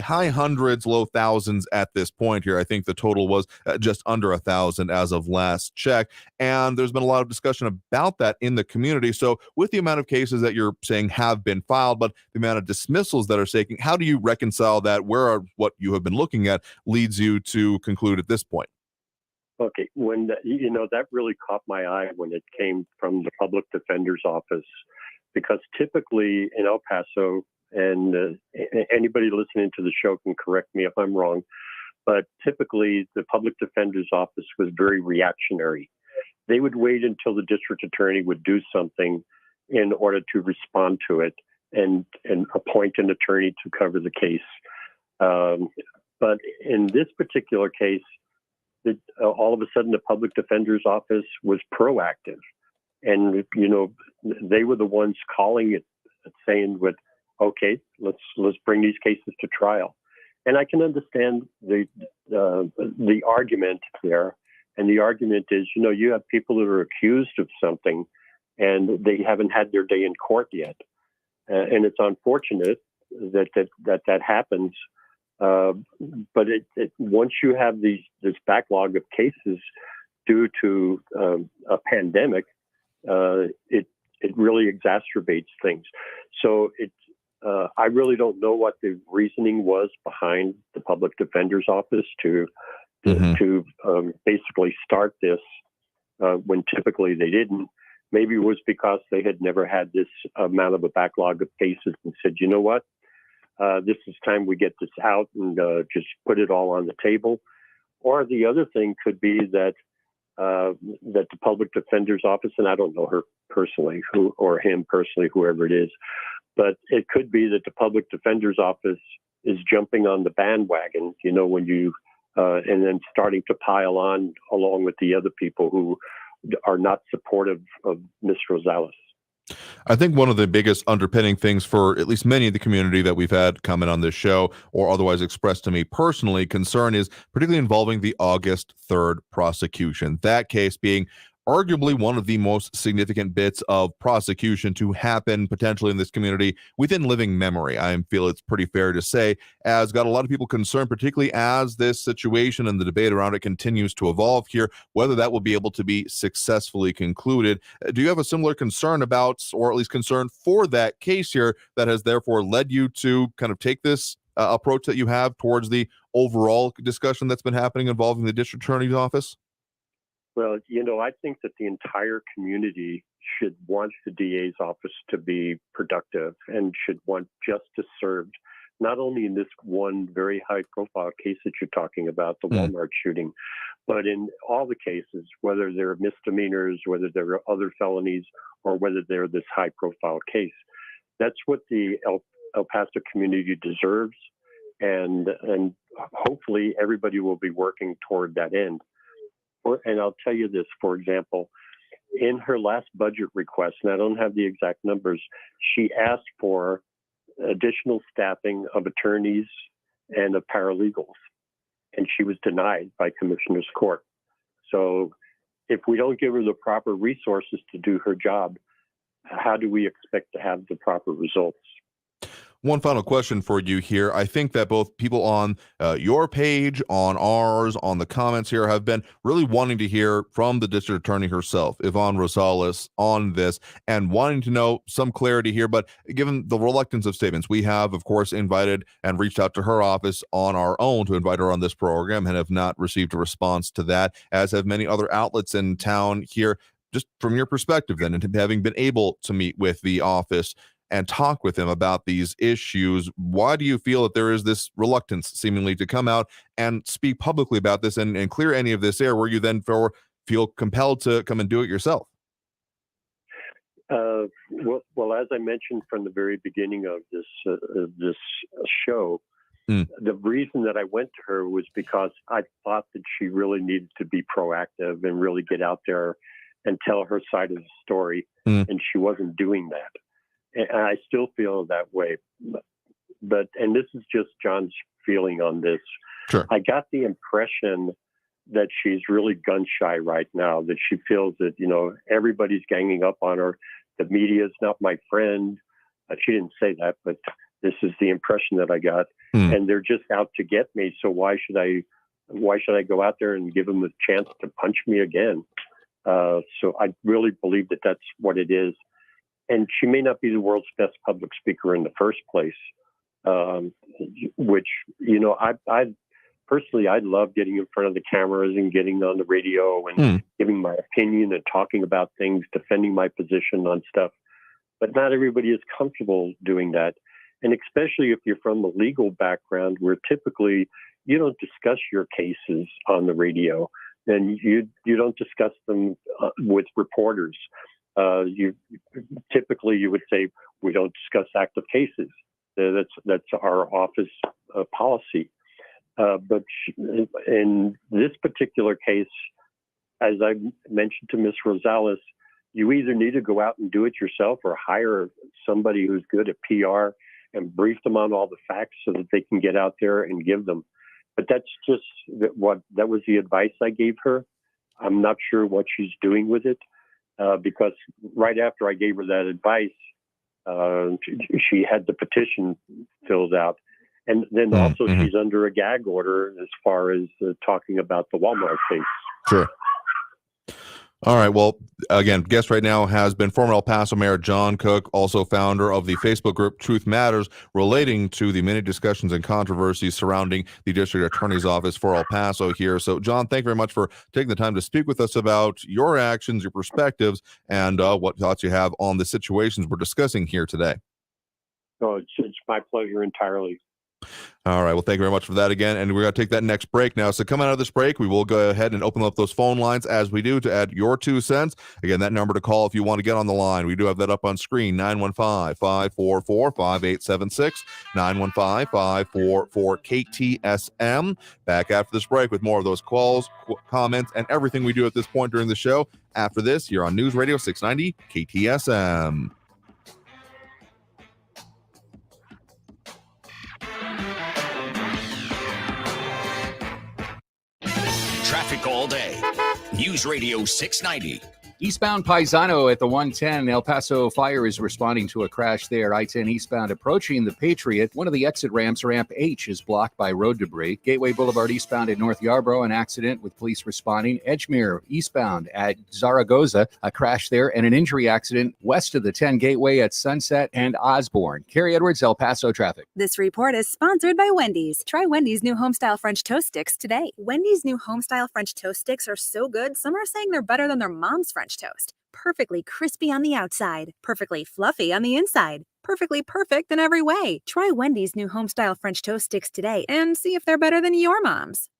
high hundreds, low thousands at this point here. I think the total was just under 1,000 as of last check. And there's been a lot of discussion about that in the community. So with the amount of cases that you're saying have been filed, but the amount of dismissals that are taking, how do you reconcile that? What you have been looking at leads you to conclude at this point? Okay, when that really caught my eye when it came from the public defender's office, because typically in El Paso, and anybody listening to the show can correct me if I'm wrong, but typically the public defender's office was very reactionary. They would wait until the district attorney would do something in order to respond to it and appoint an attorney to cover the case. But in this particular case, all of a sudden the public defender's office was proactive. And, they were the ones calling it, saying, okay, let's bring these cases to trial. And I can understand the argument there. And the argument is, you have people that are accused of something and they haven't had their day in court yet. And it's unfortunate that happens. But once you have this backlog of cases due to a pandemic, it really exacerbates things. So I really don't know what the reasoning was behind the public defender's office to basically start this when typically they didn't. Maybe it was because they had never had this amount of a backlog of cases and said, you know what, this is time we get this out and just put it all on the table. Or the other thing could be that the public defender's office, and I don't know her personally, or him personally, whoever it is, but it could be that the public defender's office is jumping on the bandwagon, when you, and then starting to pile on along with the other people who are not supportive of Ms. Rosales. I think one of the biggest underpinning things for at least many of the community that we've had comment on this show or otherwise expressed to me personally, concern is particularly involving the August 3rd prosecution. That case being arguably one of the most significant bits of prosecution to happen potentially in this community within living memory. I feel it's pretty fair to say, as got a lot of people concerned, particularly as this situation and the debate around it continues to evolve here, whether that will be able to be successfully concluded. Do you have a similar concern about, or at least concern for that case here that has therefore led you to kind of take this approach that you have towards the overall discussion that's been happening involving the district attorney's office? Well, I think that the entire community should want the DA's office to be productive and should want justice served, not only in this one very high-profile case that you're talking about, the Walmart shooting, but in all the cases, whether they're misdemeanors, whether there are other felonies, or whether they're this high-profile case. That's what the El Paso community deserves, and hopefully everybody will be working toward that end. And I'll tell you this, for example, in her last budget request, and I don't have the exact numbers, she asked for additional staffing of attorneys and of paralegals, and she was denied by Commissioner's Court. So if we don't give her the proper resources to do her job, how do we expect to have the proper results? One final question for you here. I think that both people on your page, on ours, on the comments here have been really wanting to hear from the district attorney herself, Yvonne Rosales, on this and wanting to know some clarity here. But given the reluctance of statements, we have, of course, invited and reached out to her office on our own to invite her on this program and have not received a response to that, as have many other outlets in town here. Just from your perspective then, and having been able to meet with the office and talk with them about these issues, why do you feel that there is this reluctance seemingly to come out and speak publicly about this and clear any of this air where you then feel compelled to come and do it yourself? Well, as I mentioned from the very beginning of this show, the reason that I went to her was because I thought that she really needed to be proactive and really get out there and tell her side of the story, and she wasn't doing that. And I still feel that way, and this is just John's feeling on this. Sure. I got the impression that she's really gun shy right now, that she feels that, everybody's ganging up on her. The media is not my friend. She didn't say that, but this is the impression that I got. And they're just out to get me. So why should I go out there and give them a chance to punch me again? So I really believe that that's what it is. And she may not be the world's best public speaker in the first place, which, I personally, I love getting in front of the cameras and getting on the radio and giving my opinion and talking about things, defending my position on stuff. But not everybody is comfortable doing that. And especially if you're from a legal background where typically you don't discuss your cases on the radio and you don't discuss them with reporters. You would say we don't discuss active cases. That's our office policy. But in this particular case, as I mentioned to Ms. Rosales, you either need to go out and do it yourself or hire somebody who's good at PR and brief them on all the facts so that they can get out there and give them. But that's just that was the advice I gave her. I'm not sure what she's doing with it because right after I gave her that advice, she had the petition filled out. And then also she's under a gag order as far as talking about the Walmart case. Sure. All right. Well, again, guest right now has been former El Paso Mayor John Cook, also founder of the Facebook group Truth Matters, relating to the many discussions and controversies surrounding the district attorney's office for El Paso here. So, John, thank you very much for taking the time to speak with us about your actions, your perspectives, and what thoughts you have on the situations we're discussing here today. So it's my pleasure entirely. All right. Well, thank you very much for that again. And we're going to take that next break now. So coming out of this break, we will go ahead and open up those phone lines as we do to add your 2 cents. Again, that number to call if you want to get on the line. We do have that up on screen, 915-544-5876, 915-544-KTSM. Back after this break with more of those calls, comments, and everything we do at this point during the show. After this, you're on News Radio 690 KTSM. Traffic all day. News Radio 690. Eastbound Paisano at the 110 El Paso Fire is responding to a crash there. I-10 eastbound approaching the Patriot. One of the exit ramps, ramp H, is blocked by road debris. Gateway Boulevard eastbound at North Yarborough, an accident with police responding. Edgemere eastbound at Zaragoza, a crash there, and an injury accident west of the 10 Gateway at Sunset and Osborne. Carrie Edwards, El Paso traffic. This report is sponsored by Wendy's. Try Wendy's new homestyle French toast sticks today. Wendy's new homestyle French toast sticks are so good, some are saying they're better than their mom's French toast. Perfectly crispy on the outside, perfectly fluffy on the inside, perfectly perfect in every way. Try Wendy's new homestyle French toast sticks today and see if they're better than your mom's.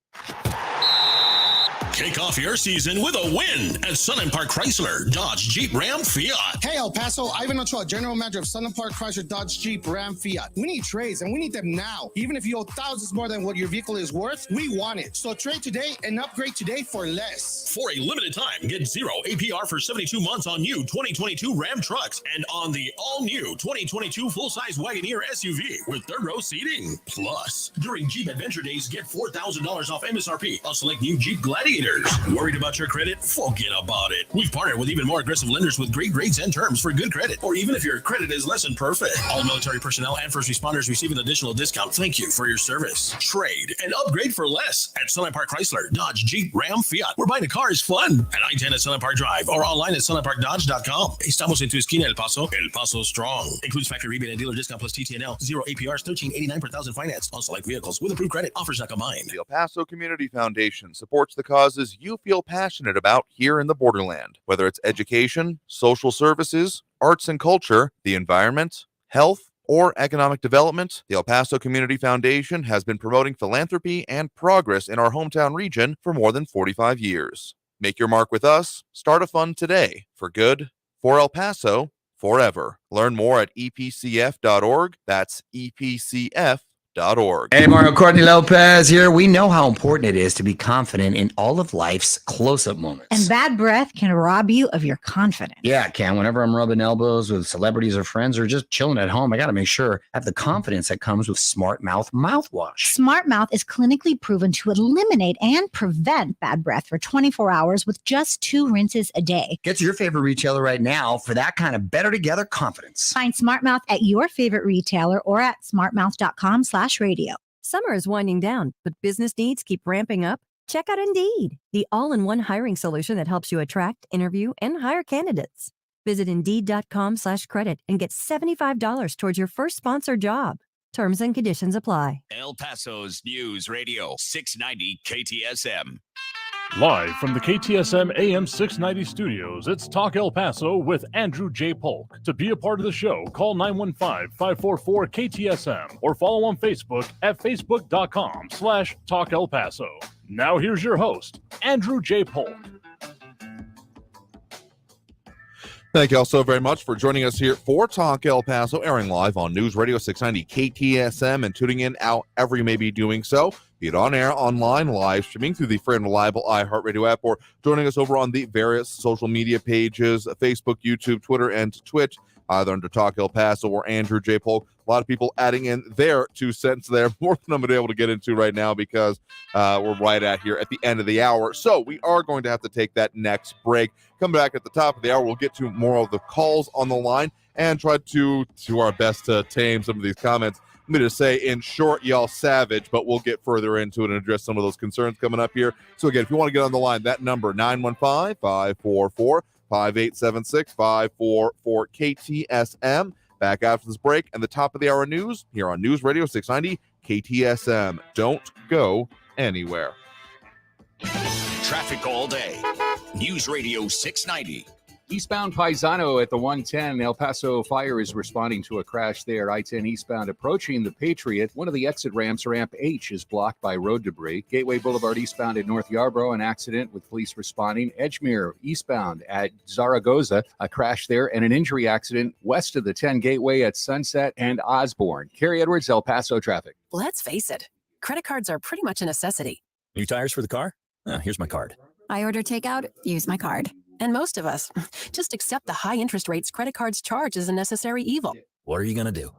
Kick off your season with a win at Sun & Park Chrysler, Dodge, Jeep, Ram, Fiat. Hey, El Paso, Ivan Ochoa, General Manager of Sun & Park Chrysler, Dodge, Jeep, Ram, Fiat. We need trades, and we need them now. Even if you owe thousands more than what your vehicle is worth, we want it. So trade today and upgrade today for less. For a limited time, get 0 APR for 72 months on new 2022 Ram trucks and on the all-new 2022 full-size Wagoneer SUV with third-row seating. Plus, during Jeep Adventure Days, get $4,000 off MSRP on select new Jeep Gladiators. Worried about your credit? Forget about it. We've partnered with even more aggressive lenders with great rates and terms for good credit, or even if your credit is less than perfect. All military personnel and first responders receive an additional discount. Thank you for your service. Trade and upgrade for less at Sun & Park Chrysler, Dodge, Jeep, Ram, Fiat. Where buying a car is fun at I-10 at Sun & Park Drive or online at sunandparkdodge.com. Estamos en tu esquina, El Paso strong. Includes factory rebate and dealer discount plus TTNL. 0 APRs, $13.89 per thousand finance on select vehicles with approved credit. Offers not combined. The El Paso Community Foundation supports the causes you feel passionate about here in the borderland, whether it's education, social services, arts and culture, the environment, health, or economic development. The El Paso Community Foundation has been promoting philanthropy and progress in our hometown region for more than 45 years. Make your mark with us. Start a fund today for good, for El Paso, forever. Learn more at epcf.org. That's epcf.org. Hey, Mario Courtney Lopez here. We know how important it is to be confident in all of life's close-up moments. And bad breath can rob you of your confidence. Yeah, it can. Whenever I'm rubbing elbows with celebrities or friends or just chilling at home, I got to make sure I have the confidence that comes with Smart Mouth mouthwash. Smart Mouth is clinically proven to eliminate and prevent bad breath for 24 hours with just 2 rinses a day. Get to your favorite retailer right now for that kind of better together confidence. Find Smart Mouth at your favorite retailer or at smartmouth.com/radio. Summer is winding down, but business needs keep ramping up. Check out Indeed, the all-in-one hiring solution that helps you attract, interview, and hire candidates. Visit Indeed.com/credit and get $75 towards your first sponsored job. Terms and conditions apply. El Paso's News Radio 690 KTSM. Live from the KTSM AM 690 studios, it's Talk El Paso with Andrew J. Polk. To be a part of the show, call 915-544-KTSM or follow on Facebook at facebook.com/Talk El Paso. Now here's your host, Andrew J. Polk. Thank you all so very much for joining us here for Talk El Paso, airing live on News Radio 690 KTSM and tuning in however you may be doing so. be it on air, online, live streaming through the free and reliable iHeartRadio app, or joining us over on the various social media pages, Facebook, YouTube, Twitter, and Twitch, either under Talk El Paso or Andrew J. Polk. A lot of people adding in their 2 cents there, more than I'm going to be able to get into right now because we're right at the end of the hour. So we are going to have to take that next break. Come back at the top of the hour. We'll get to more of the calls on the line and try to do our best to tame some of these comments. I'm going to say, in short, y'all savage, but we'll get further into it and address some of those concerns coming up here. So again, if you want to get on the line, that number, 915-544-5876, 544 KTSM. Back after this break and the top of the hour news here on News Radio 690 KTSM. Don't go anywhere. Traffic all day. News Radio 690. Eastbound Paisano at the 110. El Paso Fire is responding to a crash there. I-10 eastbound approaching the Patriot. One of the exit ramps, ramp H, is blocked by road debris. Gateway Boulevard eastbound at North Yarborough, an accident with police responding. Edgemere eastbound at Zaragoza, a crash there, and an injury accident west of the 10 Gateway at Sunset and Osborne. Carrie Edwards, El Paso traffic. Let's face it, credit cards are pretty much a necessity. New tires for the car? Here's my card. I order takeout, use my card. And most of us just accept the high interest rates credit cards charge as a necessary evil. What are you going to do?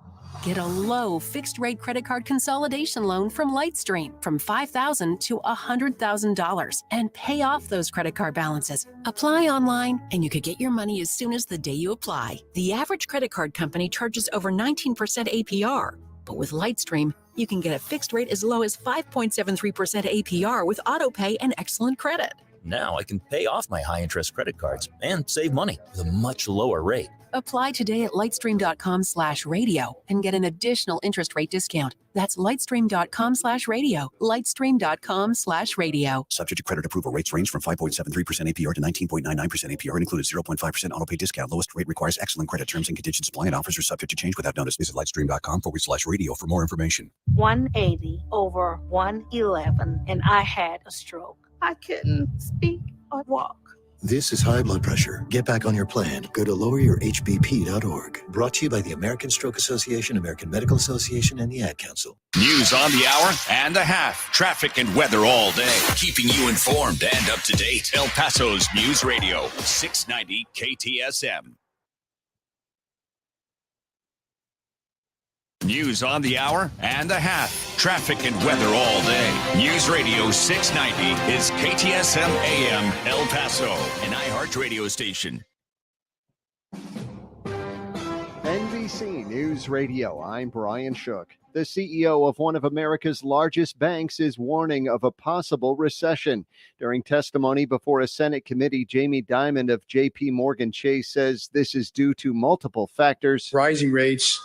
Get a low fixed-rate credit card consolidation loan from Lightstream from $5,000 to $100,000 and pay off those credit card balances. Apply online, and you could get your money as soon as the day you apply. The average credit card company charges over 19% APR. But with Lightstream, you can get a fixed rate as low as 5.73% APR with autopay and excellent credit. Now I can pay off my high-interest credit cards and save money with a much lower rate. Apply today at lightstream.com/radio and get an additional interest rate discount. That's lightstream.com/radio. Lightstream.com/radio. Subject to credit approval. Rates range from 5.73% APR to 19.99% APR and includes 0.5% autopay discount. Lowest rate requires excellent credit. Terms and conditions apply, and offers are subject to change without notice. Visit lightstream.com/radio for more information. 180 over 111, and I had a stroke. I couldn't speak or walk. This is high blood pressure. Get back on your plan. Go to loweryourhbp.org. Brought to you by the American Stroke Association, American Medical Association, and the Ad Council. News on the hour and a half. Traffic and weather all day. Keeping you informed and up to date. El Paso's News Radio, 690 KTSM. News on the hour and a half. Traffic and weather all day. News Radio 690 is KTSM AM El Paso, an iHeart radio station. NBC News Radio, I'm Brian Shook. The CEO of one of America's largest banks is warning of a possible recession. During testimony before a Senate committee, Jamie Dimon of J.P. Morgan Chase says this is due to multiple factors. Rising rates,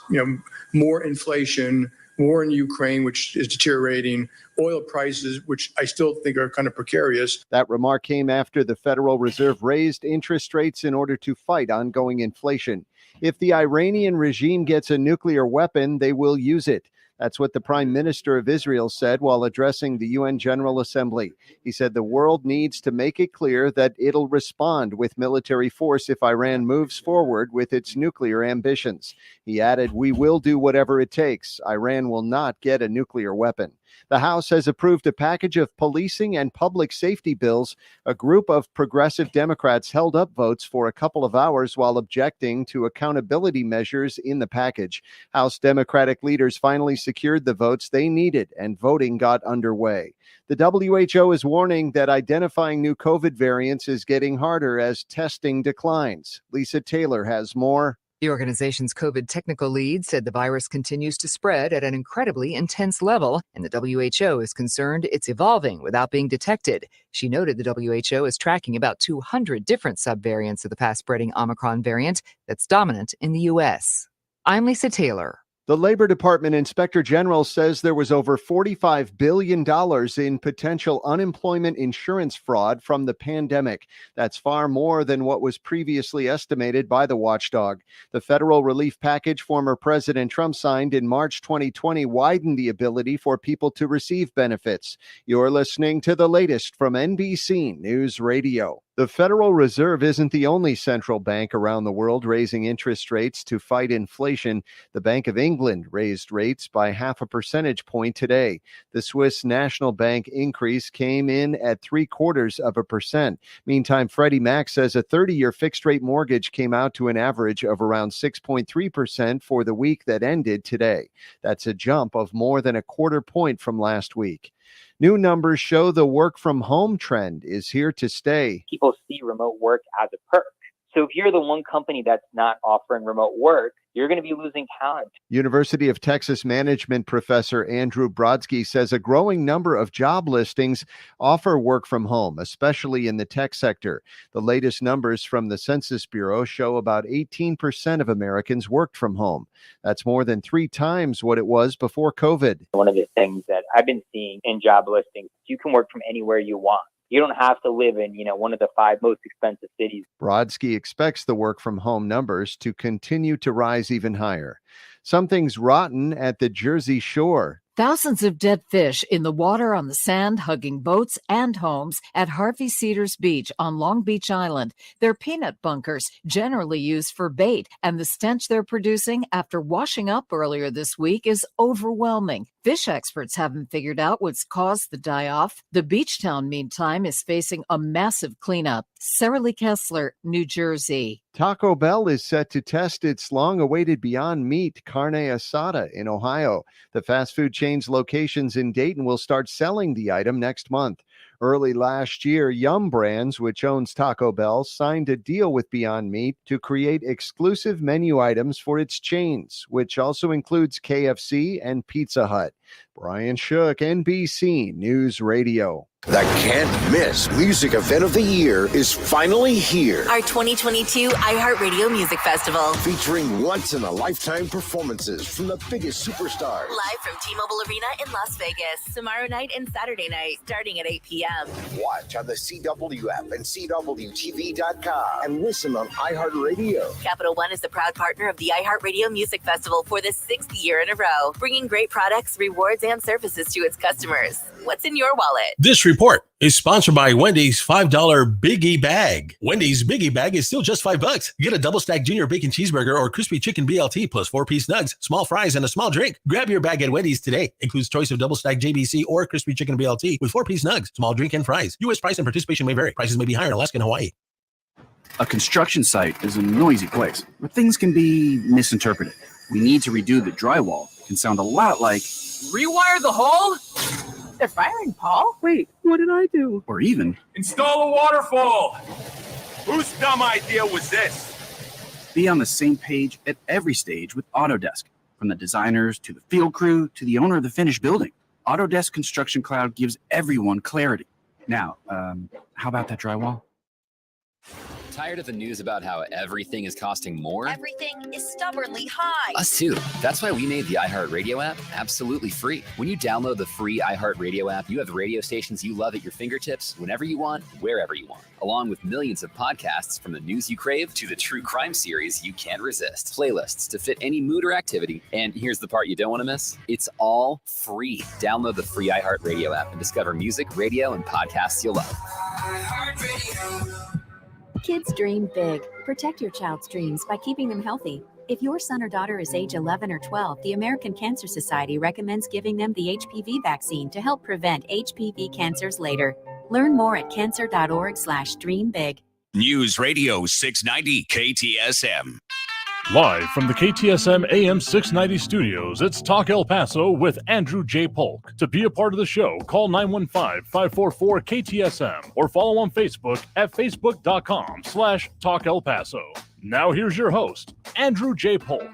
more inflation, war in Ukraine, which is deteriorating, oil prices, which I still think are kind of precarious. That remark came after the Federal Reserve raised interest rates in order to fight ongoing inflation. If the Iranian regime gets a nuclear weapon, they will use it. That's what the Prime Minister of Israel said while addressing the UN General Assembly. He said the world needs to make it clear that it'll respond with military force if Iran moves forward with its nuclear ambitions. He added, "We will do whatever it takes. Iran will not get a nuclear weapon." The House has approved a package of policing and public safety bills. A group of progressive Democrats held up votes for a couple of hours while objecting to accountability measures in the package. House Democratic leaders finally secured the votes they needed, and voting got underway. The WHO is warning that identifying new COVID variants is getting harder as testing declines. Lisa Taylor has more. The organization's COVID technical lead said the virus continues to spread at an incredibly intense level, and the WHO is concerned it's evolving without being detected. She noted the WHO is tracking about 200 different subvariants of the fast-spreading Omicron variant that's dominant in the U.S. I'm Lisa Taylor. The Labor Department Inspector General says there was over $45 billion in potential unemployment insurance fraud from the pandemic. That's far more than what was previously estimated by the watchdog. The federal relief package former President Trump signed in March 2020 widened the ability for people to receive benefits. You're listening to the latest from NBC News Radio. The Federal Reserve isn't the only central bank around the world raising interest rates to fight inflation. The Bank of England raised rates by 0.5 percentage point today. The Swiss National Bank increase came in at 0.75%. Meantime, Freddie Mac says a 30-year fixed-rate mortgage came out to an average of around 6.3% for the week that ended today. That's a jump of more than 0.25 point from last week. New numbers show the work from home trend is here to stay. People see remote work as a perk. So if you're the one company that's not offering remote work, you're going to be losing talent. University of Texas management professor Andrew Brodsky says a growing number of job listings offer work from home, especially in the tech sector. The latest numbers from the Census Bureau show about 18% of Americans worked from home. That's more than 3 times what it was before COVID. One of the things that I've been seeing in job listings, you can work from anywhere you want. You don't have to live in, one of the 5 most expensive cities. Brodsky expects the work from home numbers to continue to rise even higher. Something's rotten at the Jersey Shore. Thousands of dead fish in the water on the sand, hugging boats and homes at Harvey Cedars Beach on Long Beach Island. They're peanut bunkers, generally used for bait, and the stench they're producing after washing up earlier this week is overwhelming. Fish experts haven't figured out what's caused the die-off. The beach town, meantime, is facing a massive cleanup. Sarah Lee Kessler, New Jersey. Taco Bell is set to test its long-awaited Beyond Meat carne asada in Ohio. The fast food chain's locations in Dayton will start selling the item next month. Early last year, Yum Brands, which owns Taco Bell, signed a deal with Beyond Meat to create exclusive menu items for its chains, which also includes KFC and Pizza Hut. Brian Shook, NBC News Radio. The can't-miss music event of the year is finally here. Our 2022 iHeartRadio Music Festival. Featuring once-in-a-lifetime performances from the biggest superstars. Live from T-Mobile Arena in Las Vegas. Tomorrow night and Saturday night, starting at 8 p.m. Watch on the CW app and CWTV.com. And listen on iHeartRadio. Capital One is the proud partner of the iHeartRadio Music Festival for the 6th year in a row. Bringing great products, rewards, and services to its customers. What's in your wallet? This report is sponsored by Wendy's $5 Biggie Bag. Wendy's Biggie Bag is still just $5. Get a double stack junior bacon cheeseburger or crispy chicken BLT plus 4-piece nugs, small fries, and a small drink. Grab your bag at Wendy's today. Includes choice of double stack JBC or crispy chicken BLT with 4-piece nugs, small drink, and fries. U.S. price and participation may vary. Prices may be higher in Alaska and Hawaii. A construction site is a noisy place where things can be misinterpreted. We need to redo the drywall. It can sound a lot like rewire the hall? They're firing Paul? Wait, what did I do? or even Install a waterfall. Whose dumb idea was this? be on the same page at every stage with Autodesk, from the designers to the field crew to the owner of the finished building. Autodesk Construction Cloud gives everyone clarity. Now, how about that drywall? Tired of the news about how everything is costing more? Everything is stubbornly high. Us too. That's why we made the iHeartRadio app absolutely free. When you download the free iHeartRadio app, you have radio stations you love at your fingertips whenever you want, wherever you want, along with millions of podcasts from the news you crave to the true crime series you can't resist. Playlists to fit any mood or activity. And here's the part you don't want to miss. It's all free. Download the free iHeartRadio app and discover music, radio, and podcasts you'll love. Kids dream big. Protect your child's dreams by keeping them healthy. If your son or daughter is age 11 or 12, the American Cancer Society recommends giving them the HPV vaccine to help prevent HPV cancers later. Learn more at cancer.org/dreambig. News Radio 690 KTSM. Live from the KTSM AM 690 studios, it's Talk El Paso with Andrew J. Polk. To be a part of the show, call 915-544-KTSM or follow on Facebook at facebook.com/Talk El Paso. Now here's your host, Andrew J. Polk.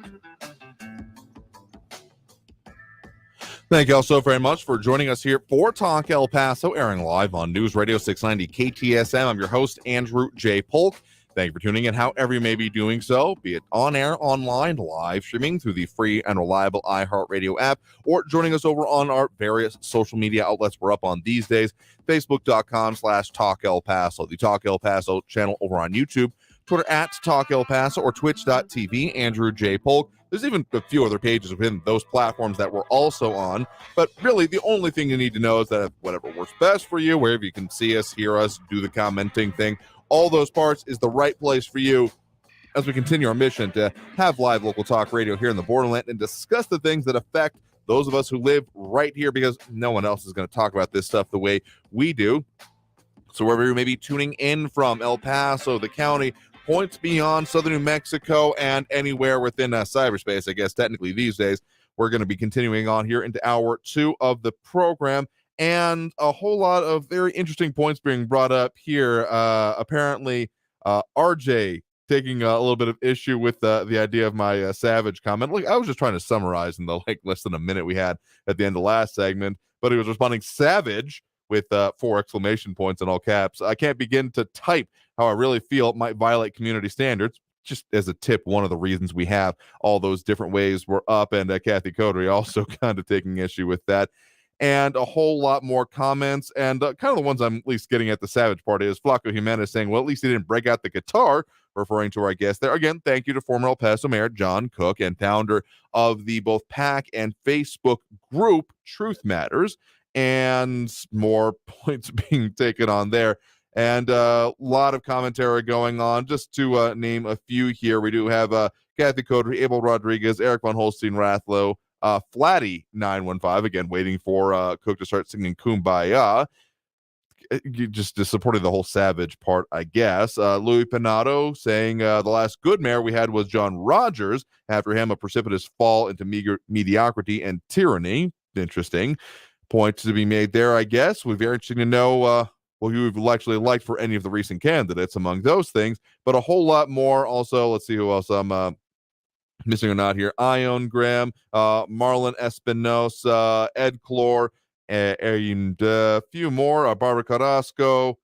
Thank you all so very much for joining us here for Talk El Paso, airing live on News Radio 690 KTSM. I'm your host, Andrew J. Polk. Thank you for tuning in, however you may be doing so, be it on air, online, live streaming through the free and reliable iHeartRadio app, or joining us over on our various social media outlets we're up on these days, facebook.com/Talk El Paso, the Talk El Paso channel over on YouTube, Twitter at Talk El Paso, or twitch.tv, Andrew J. Polk. There's even a few other pages within those platforms that we're also on, but really the only thing you need to know is that whatever works best for you, wherever you can see us, hear us, do the commenting thing, all those parts is the right place for you as we continue our mission to have live local talk radio here in the borderland and discuss the things that affect those of us who live right here, because no one else is going to talk about this stuff the way we do. So wherever you may be tuning in from, El Paso, the county, points beyond southern New Mexico, and anywhere within cyberspace, I guess technically these days, we're going to be continuing on here into hour 2 of the program, and a whole lot of very interesting points being brought up here. Apparently, RJ taking a little bit of issue with the idea of my savage comment. Look, I was just trying to summarize in the less than a minute we had at the end of the last segment, but he was responding savage with 4 exclamation points in all caps. I can't begin to type how I really feel it might violate community standards. Just as a tip, one of the reasons we have all those different ways we're up, and Kathy Coterie also kind of taking issue with that. And a whole lot more comments, and kind of the ones I'm at least getting at the savage part is Flaco Jimenez saying, well, at least he didn't break out the guitar, referring to our guest there. Again, thank you to former El Paso Mayor John Cook and founder of the both PAC and Facebook group Truth Matters, and more points being taken on there. And a lot of commentary going on. Just to name a few here, we do have Kathy Coterie, Abel Rodriguez, Eric Von Holstein Rathlow, Flatty 915, again waiting for Cook to start singing Kumbaya. You just supporting the whole savage part, I guess. Louis Pinato saying the last good mayor we had was John Rogers. After him, a precipitous fall into mediocrity and tyranny. Interesting point to be made there, I guess. Would be very interesting to know who you've actually liked for any of the recent candidates among those things, but a whole lot more. Also, let's see who else I'm missing or not here. Ion Graham, Marlon Espinosa, Ed Clore, and a few more. Barbara Carrasco,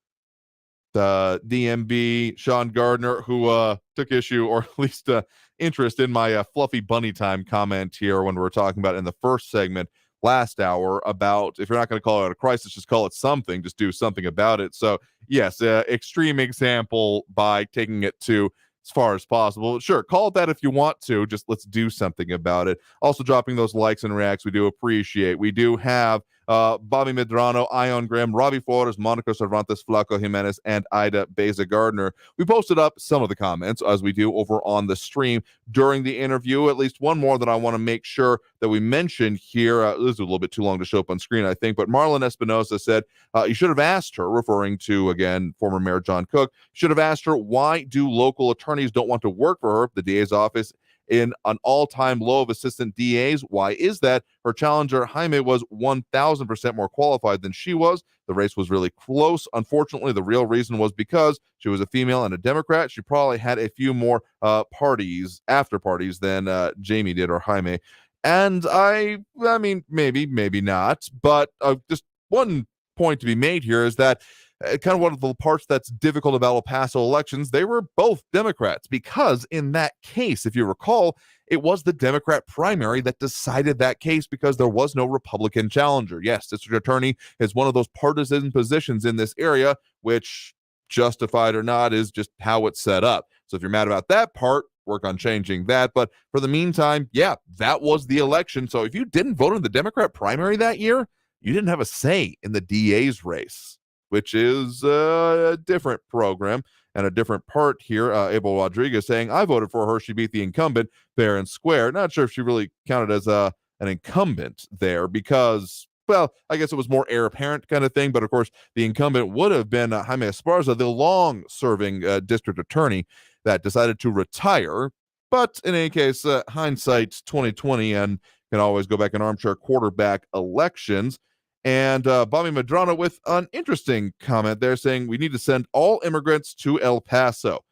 DMB, Sean Gardner, who took issue, or at least interest in my fluffy bunny time comment here when we were talking about in the first segment last hour about, if you're not going to call it a crisis, just call it something, just do something about it. So yes, extreme example by taking it to as far as possible. Sure, call it that if you want to, just let's do something about it. Also dropping those likes and reacts, we do appreciate. We do have Bobby Medrano, Ion Graham, Robbie Flores, Monica Cervantes, Flaco Jimenez, and Ida Beza Gardner. We posted up some of the comments, as we do over on the stream during the interview. At least one more that I want to make sure that we mention here. This is a little bit too long to show up on screen, I think, but Marlon Espinosa said, you should have asked her, referring to, again, former Mayor John Cook, should have asked her, why do local attorneys don't want to work for her? The DA's office in an all-time low of assistant DAs. Why is that? Her challenger, Jaime, was 1,000% more qualified than she was. The race was really close. Unfortunately, the real reason was because she was a female and a Democrat. She probably had a few more after parties than Jamie did, or Jaime. And I mean, maybe not. But just one point to be made here is that kind of one of the parts that's difficult about El Paso elections, they were both Democrats, because in that case, if you recall, it was the Democrat primary that decided that case because there was no Republican challenger. Yes, district attorney is one of those partisan positions in this area, which, justified or not, is just how it's set up. So if you're mad about that part, work on changing that. But for the meantime, yeah, that was the election. So if you didn't vote in the Democrat primary that year, you didn't have a say in the DA's race, which is a different program and a different part here. Abel Rodriguez saying, I voted for her. She beat the incumbent fair and square. Not sure if she really counted as an incumbent there, because, well, I guess it was more heir apparent kind of thing. But of course, the incumbent would have been Jaime Esparza, the long-serving district attorney that decided to retire. But in any case, hindsight's 2020 and can always go back and armchair quarterback elections. And Bobby Medrano with an interesting comment there saying we need to send all immigrants to El Paso.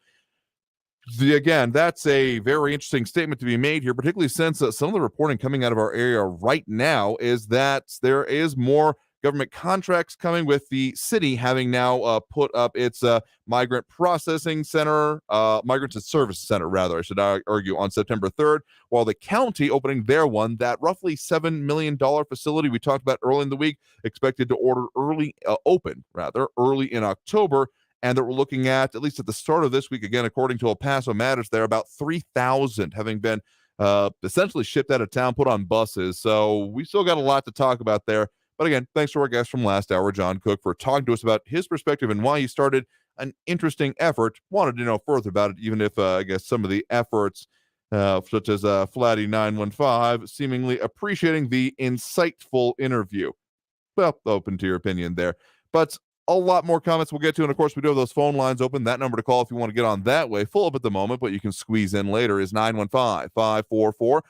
Again, that's a very interesting statement to be made here, particularly since some of the reporting coming out of our area right now is that there is more government contracts coming, with the city having now put up its migrant processing center, migrant service center, rather, I should argue, on September 3rd, while the county opening their one, that roughly $7 million facility we talked about early in the week, expected to open early in October. And that we're looking at least at the start of this week, again, according to El Paso Matters, there are about 3,000 having been essentially shipped out of town, put on buses. So we still got a lot to talk about there. But again, thanks to our guest from last hour, John Cook, for talking to us about his perspective and why he started an interesting effort. Wanted to know further about it, even if I guess some of the efforts, such as Flatty915, seemingly appreciating the insightful interview. Well, open to your opinion there. But a lot more comments we'll get to. And of course, we do have those phone lines open. That number to call if you want to get on that way. Full up at the moment, but you can squeeze in later is 915-544-5876,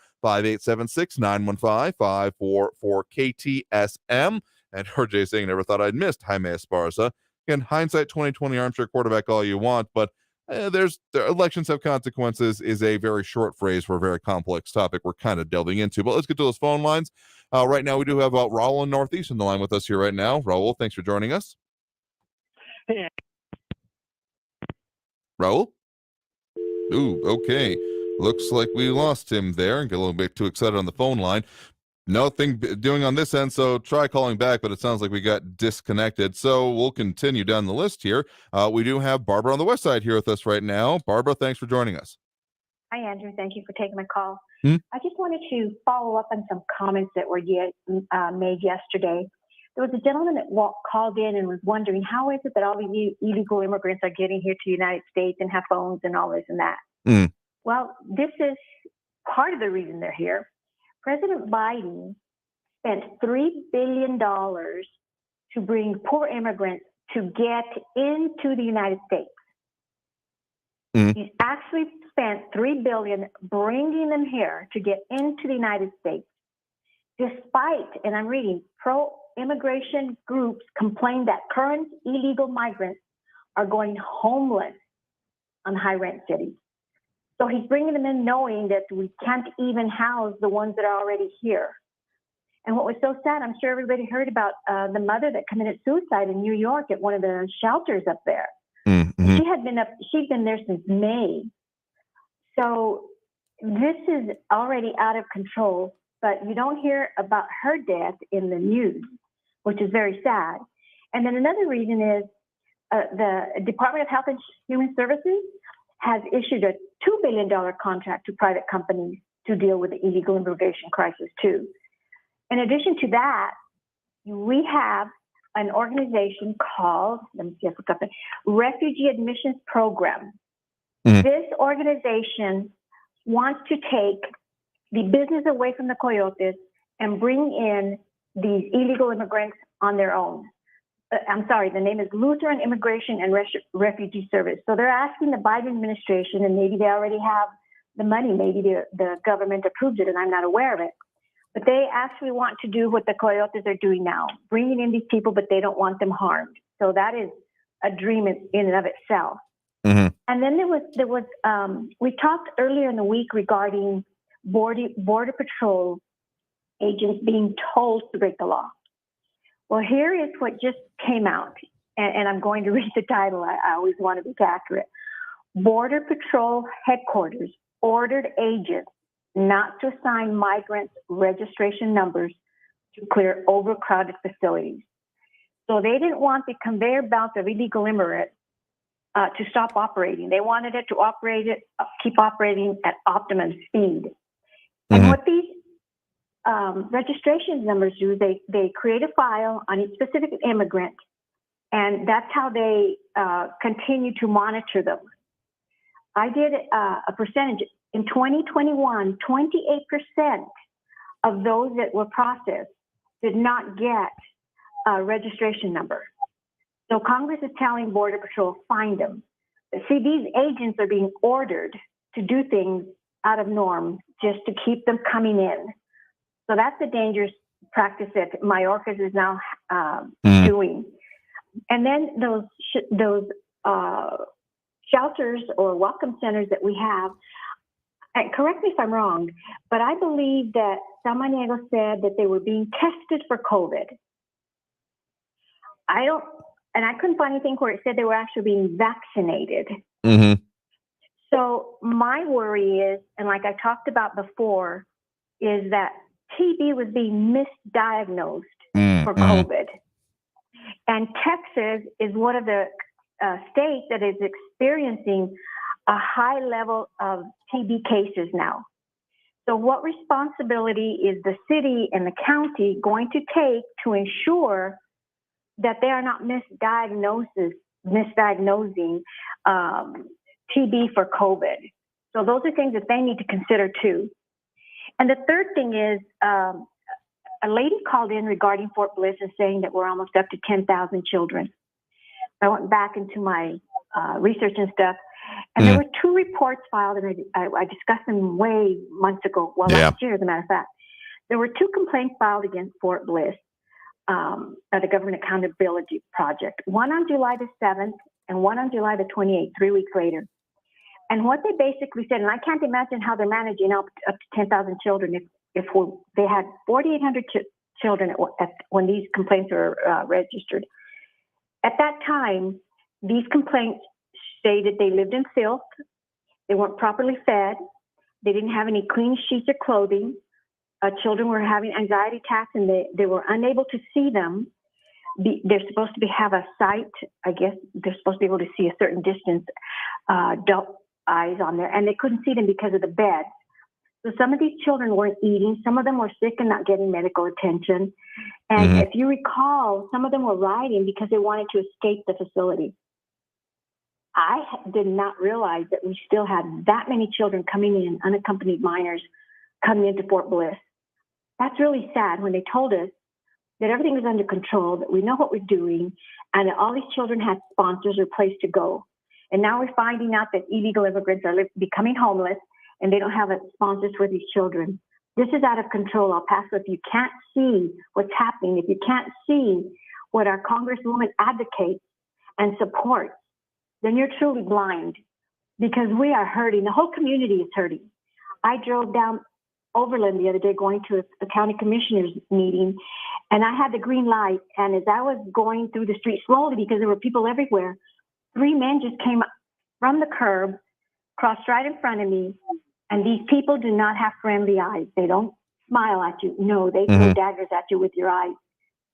915-544-KTSM. And RJ saying, never thought I'd missed Jaime Esparza. Again, hindsight 2020 armchair quarterback all you want, but the elections have consequences is a very short phrase for a very complex topic we're kind of delving into. But let's get to those phone lines. Right now, we do have Raul in Northeast on the line with us here right now. Raul, thanks for joining us. Hey. Raul? Ooh, okay. Looks like we lost him there and get a little bit too excited on the phone line. Nothing doing on this end, so try calling back, but it sounds like we got disconnected. So we'll continue down the list here. We do have Barbara on the west side here with us right now. Barbara, thanks for joining us. Hi, Andrew. Thank you for taking my call. Hmm? I just wanted to follow up on some comments that were made yesterday. There was a gentleman that called in and was wondering, how is it that all these illegal immigrants are getting here to the United States and have phones and all this and that? Hmm. Well, this is part of the reason they're here. President Biden spent $3 billion to bring poor immigrants to get into the United States. He's actually spent $3 billion bringing them here to get into the United States. Despite, and I'm reading, pro-immigration groups complain that current illegal migrants are going homeless on high-rent cities. So he's bringing them in knowing that we can't even house the ones that are already here. And what was so sad, I'm sure everybody heard about the mother that committed suicide in New York at one of the shelters up there. Mm-hmm. She'd been there since May. So this is already out of control, but you don't hear about her death in the news, which is very sad. And then another reason is the Department of Health and Human Services has issued a $2 billion contract to private companies to deal with the illegal immigration crisis too. In addition to that, we have an organization called, let me see if I got the Refugee Admissions Program. This organization wants to take the business away from the coyotes and bring in these illegal immigrants on their own. I'm sorry, the name is Lutheran Immigration and Refugee Service. So they're asking the Biden administration, and maybe they already have the money, maybe the government approved it and I'm not aware of it, but they actually want to do what the coyotes are doing now, bringing in these people, but they don't want them harmed. So that is a dream in and of itself. Mm-hmm. And then there was we talked earlier in the week regarding border patrol agents being told to break the law. Well, here is what just came out, and I'm going to read the title. I always want to be accurate. Border Patrol headquarters ordered agents not to assign migrants registration numbers to clear overcrowded facilities. So they didn't want the conveyor belt of illegal immigrants to stop operating. They wanted it to keep operating at optimum speed. And what these registration numbers do, they create a file on each specific immigrant, and that's how they continue to monitor them. I did a percentage. In 2021, 28% of those that were processed did not get a registration number. So Congress is telling Border Patrol, find them. See, these agents are being ordered to do things out of norm just to keep them coming in. So that's a dangerous practice that Mayorkas is now doing. And then those shelters or welcome centers that we have, and correct me if I'm wrong, but I believe that Samaniego said that they were being tested for COVID. I couldn't find anything where it said they were actually being vaccinated. Mm-hmm. So my worry is, and like I talked about before, is that TB was being misdiagnosed for COVID. And Texas is one of the states that is experiencing a high level of TB cases now. So what responsibility is the city and the county going to take to ensure that they are not misdiagnosing misdiagnosing TB for COVID. So those are things that they need to consider too. And the third thing is a lady called in regarding Fort Bliss and saying that we're almost up to 10,000 children. I went back into my research and stuff, and there were 2 reports filed, and I discussed them way months ago, last year, as a matter of fact. There were 2 complaints filed against Fort Bliss by the Government Accountability Project, one on July the 7th and one on July the 28th, 3 weeks later. And what they basically said, and I can't imagine how they're managing up to 10,000 children if they had 4,800 children when these complaints were registered. At that time, these complaints stated they lived in filth, they weren't properly fed, they didn't have any clean sheets or clothing, children were having anxiety attacks and they were unable to see them. They're supposed to have a sight, I guess they're supposed to be able to see a certain distance, eyes on there, and they couldn't see them because of the bed. So some of these children weren't eating, some of them were sick and not getting medical attention. And if you recall, some of them were riding because they wanted to escape the facility. I did not realize that we still had that many children coming in, unaccompanied minors, coming into Fort Bliss. That's really sad when they told us that everything was under control, that we know what we're doing, and that all these children had sponsors or place to go. And now we're finding out that illegal immigrants are becoming homeless and they don't have sponsors for these children. This is out of control, El Paso. If you can't see what's happening, if you can't see what our Congresswoman advocates and supports, then you're truly blind, because we are hurting. The whole community is hurting. I drove down Overland the other day going to a county commissioners meeting, and I had the green light. And as I was going through the street slowly, because there were people everywhere, 3 men just came from the curb, crossed right in front of me. And these people do not have friendly eyes. They don't smile at you. No, they throw daggers at you with your eyes.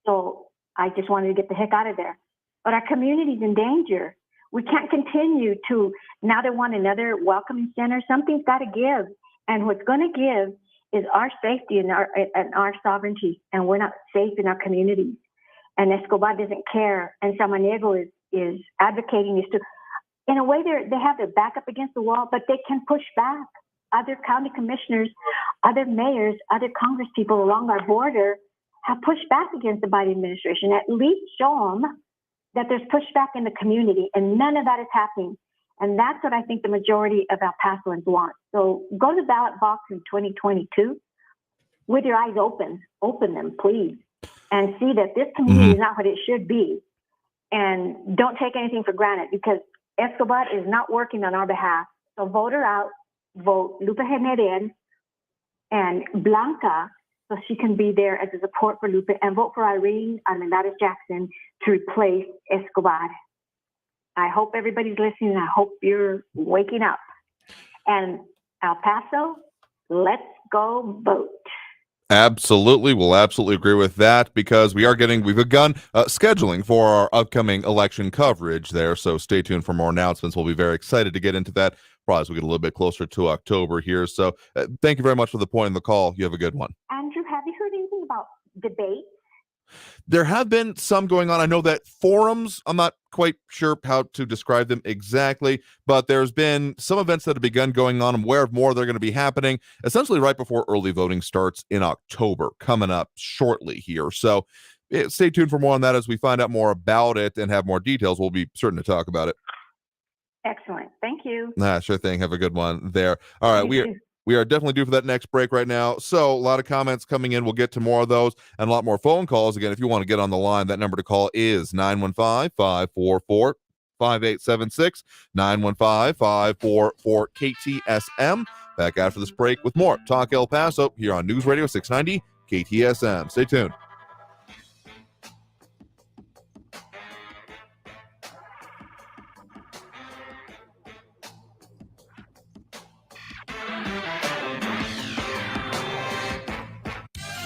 So I just wanted to get the heck out of there. But our community's in danger. We can't continue to, now they want another welcoming center. Something's got to give. And what's going to give is our safety and our sovereignty. And we're not safe in our communities. And Escobar doesn't care. And Samaniego is advocating this to, in a way, they have their back up against the wall, but they can push back. Other county commissioners, other mayors, other Congress people along our border have pushed back against the Biden administration. At least show them that there's pushback in the community, and none of that is happening. And that's what I think the majority of El Pasoans want. So go to the ballot box in 2022 with your eyes open them, please, and see that this community is not what it should be. And don't take anything for granted, because Escobar is not working on our behalf. So vote her out. Vote Lupe Generen and Blanca so she can be there as a support for Lupe, and vote for Irene Armendariz Jackson to replace Escobar. I hope everybody's listening. I hope you're waking up. And El Paso, let's go vote. Absolutely. We'll absolutely agree with that, because we've begun scheduling for our upcoming election coverage there. So stay tuned for more announcements. We'll be very excited to get into that probably as we get a little bit closer to October here. So thank you very much for the point in the call. You have a good one. Andrew, have you heard anything about debate? There have been some going on. I know that forums, I'm not quite sure how to describe them exactly, but there's been some events that have begun going on. I'm aware of more that are going to be happening essentially right before early voting starts in October, coming up shortly here. So stay tuned for more on that as we find out more about it and have more details. We'll be certain to talk about it. Excellent. Thank you. Sure thing. Have a good one there. All right. We are definitely due for that next break right now. So a lot of comments coming in. We'll get to more of those and a lot more phone calls. Again, if you want to get on the line, that number to call is 915-544-5876, 915-544-KTSM. Back after this break with more Talk El Paso here on News Radio 690 KTSM. Stay tuned.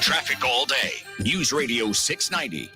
Traffic all day. News Radio 690.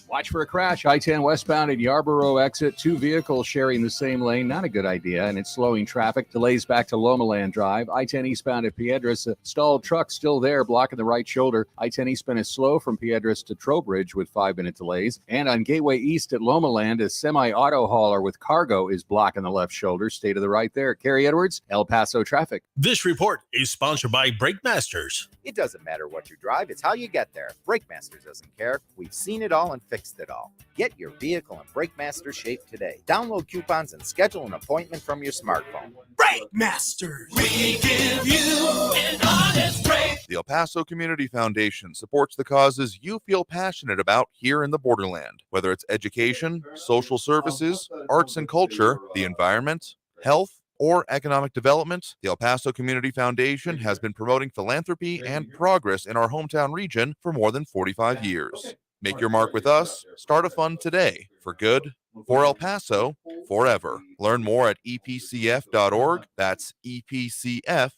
Watch for a crash. I-10 westbound at Yarborough exit. Two vehicles sharing the same lane. Not a good idea, and it's slowing traffic. Delays back to Lomaland Drive. I-10 eastbound at Piedras. A stalled truck still there, blocking the right shoulder. I-10 eastbound is slow from Piedras to Trowbridge with 5-minute delays. And on Gateway East at Lomaland, a semi-auto hauler with cargo is blocking the left shoulder. Stay to the right there. Carrie Edwards, El Paso traffic. This report is sponsored by Brake Masters. It doesn't matter what you drive, it's how you get there. Brake Masters doesn't care. We've seen it all and fixed it all. Get your vehicle in Brake Master shape today. Download coupons and schedule an appointment from your smartphone. Brake Masters. We give you an honest break. The El Paso Community Foundation supports the causes you feel passionate about here in the borderland, whether it's education, social services, arts and culture, the environment, health, or economic development. The El Paso Community Foundation has been promoting philanthropy and progress in our hometown region for more than 45 years. Make your mark with us. Start a fund today for good, for El Paso, forever. Learn more at epcf.org. That's epcf.org.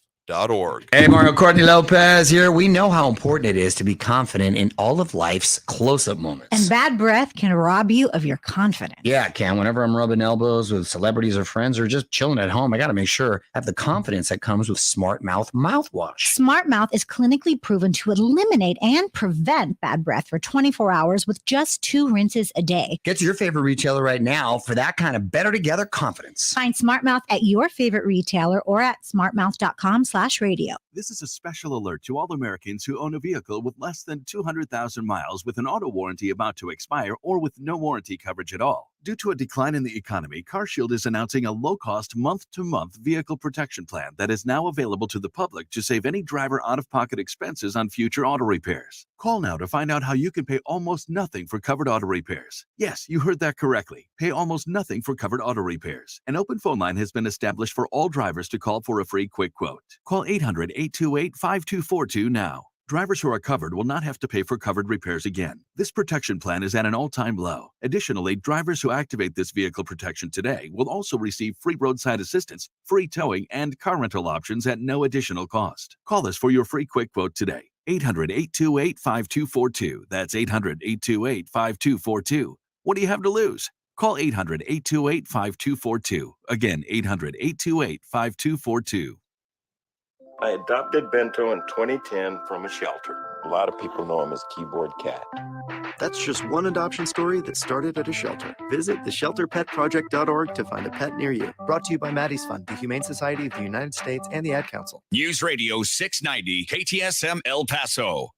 Hey, Mario Courtney Lopez here. We know how important it is to be confident in all of life's close-up moments. And bad breath can rob you of your confidence. Yeah, it can. Whenever I'm rubbing elbows with celebrities or friends or just chilling at home, I got to make sure I have the confidence that comes with Smart Mouth mouthwash. Smart Mouth is clinically proven to eliminate and prevent bad breath for 24 hours with just 2 rinses a day. Get to your favorite retailer right now for that kind of better together confidence. Find Smart Mouth at your favorite retailer or at smartmouth.com/radio. This is a special alert to all Americans who own a vehicle with less than 200,000 miles with an auto warranty about to expire or with no warranty coverage at all. Due to a decline in the economy, CarShield is announcing a low-cost month-to-month vehicle protection plan that is now available to the public to save any driver out-of-pocket expenses on future auto repairs. Call now to find out how you can pay almost nothing for covered auto repairs. Yes, you heard that correctly. Pay almost nothing for covered auto repairs. An open phone line has been established for all drivers to call for a free quick quote. Call 800-828-5242 now. Drivers who are covered will not have to pay for covered repairs again. This protection plan is at an all-time low. Additionally, drivers who activate this vehicle protection today will also receive free roadside assistance, free towing, and car rental options at no additional cost. Call us for your free quick quote today. 800-828-5242. That's 800-828-5242. What do you have to lose? Call 800-828-5242. Again, 800-828-5242. I adopted Bento in 2010 from a shelter. A lot of people know him as Keyboard Cat. That's just one adoption story that started at a shelter. Visit theshelterpetproject.org to find a pet near you. Brought to you by Maddie's Fund, the Humane Society of the United States, and the Ad Council. News Radio 690 KTSM El Paso.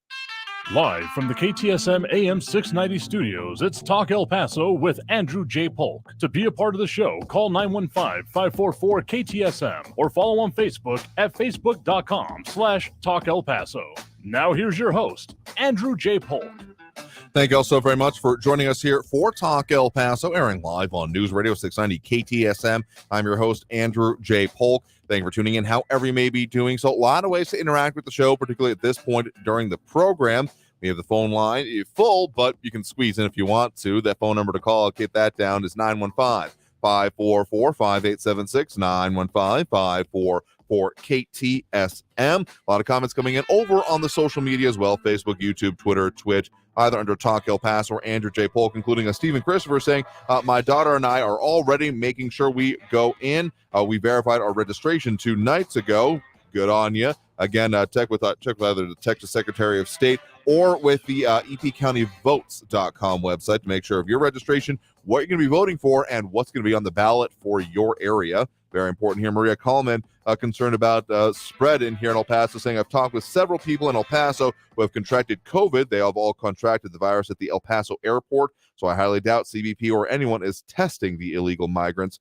Live from the KTSM AM 690 studios, it's Talk El Paso with Andrew J. Polk. To be a part of the show, call 915-544-KTSM or follow on Facebook at facebook.com/Talk El Paso. Now here's your host, Andrew J. Polk. Thank you all so very much for joining us here for Talk El Paso, airing live on News Radio 690 KTSM. I'm your host, Andrew J. Polk. Thank you for tuning in, however you may be doing so. A lot of ways to interact with the show, particularly at this point during the program. We have the phone line full, but you can squeeze in if you want to. That phone number to call, I'll get that down, is 915-544-5876, 915-544-KTSM. A lot of comments coming in over on the social media as well, Facebook, YouTube, Twitter, Twitch, either under Talk El Paso or Andrew J. Polk, including a Stephen Christopher saying, my daughter and I are already making sure we go in. We verified our registration 2 nights ago. Good on you. Again, check with either the Texas Secretary of State or with the epcountyvotes.com website to make sure of your registration, what you're going to be voting for, and what's going to be on the ballot for your area. Very important here. Maria Coleman, concerned about spread in here in El Paso, saying, I've talked with several people in El Paso who have contracted COVID. They have all contracted the virus at the El Paso airport, so I highly doubt CBP or anyone is testing the illegal migrants.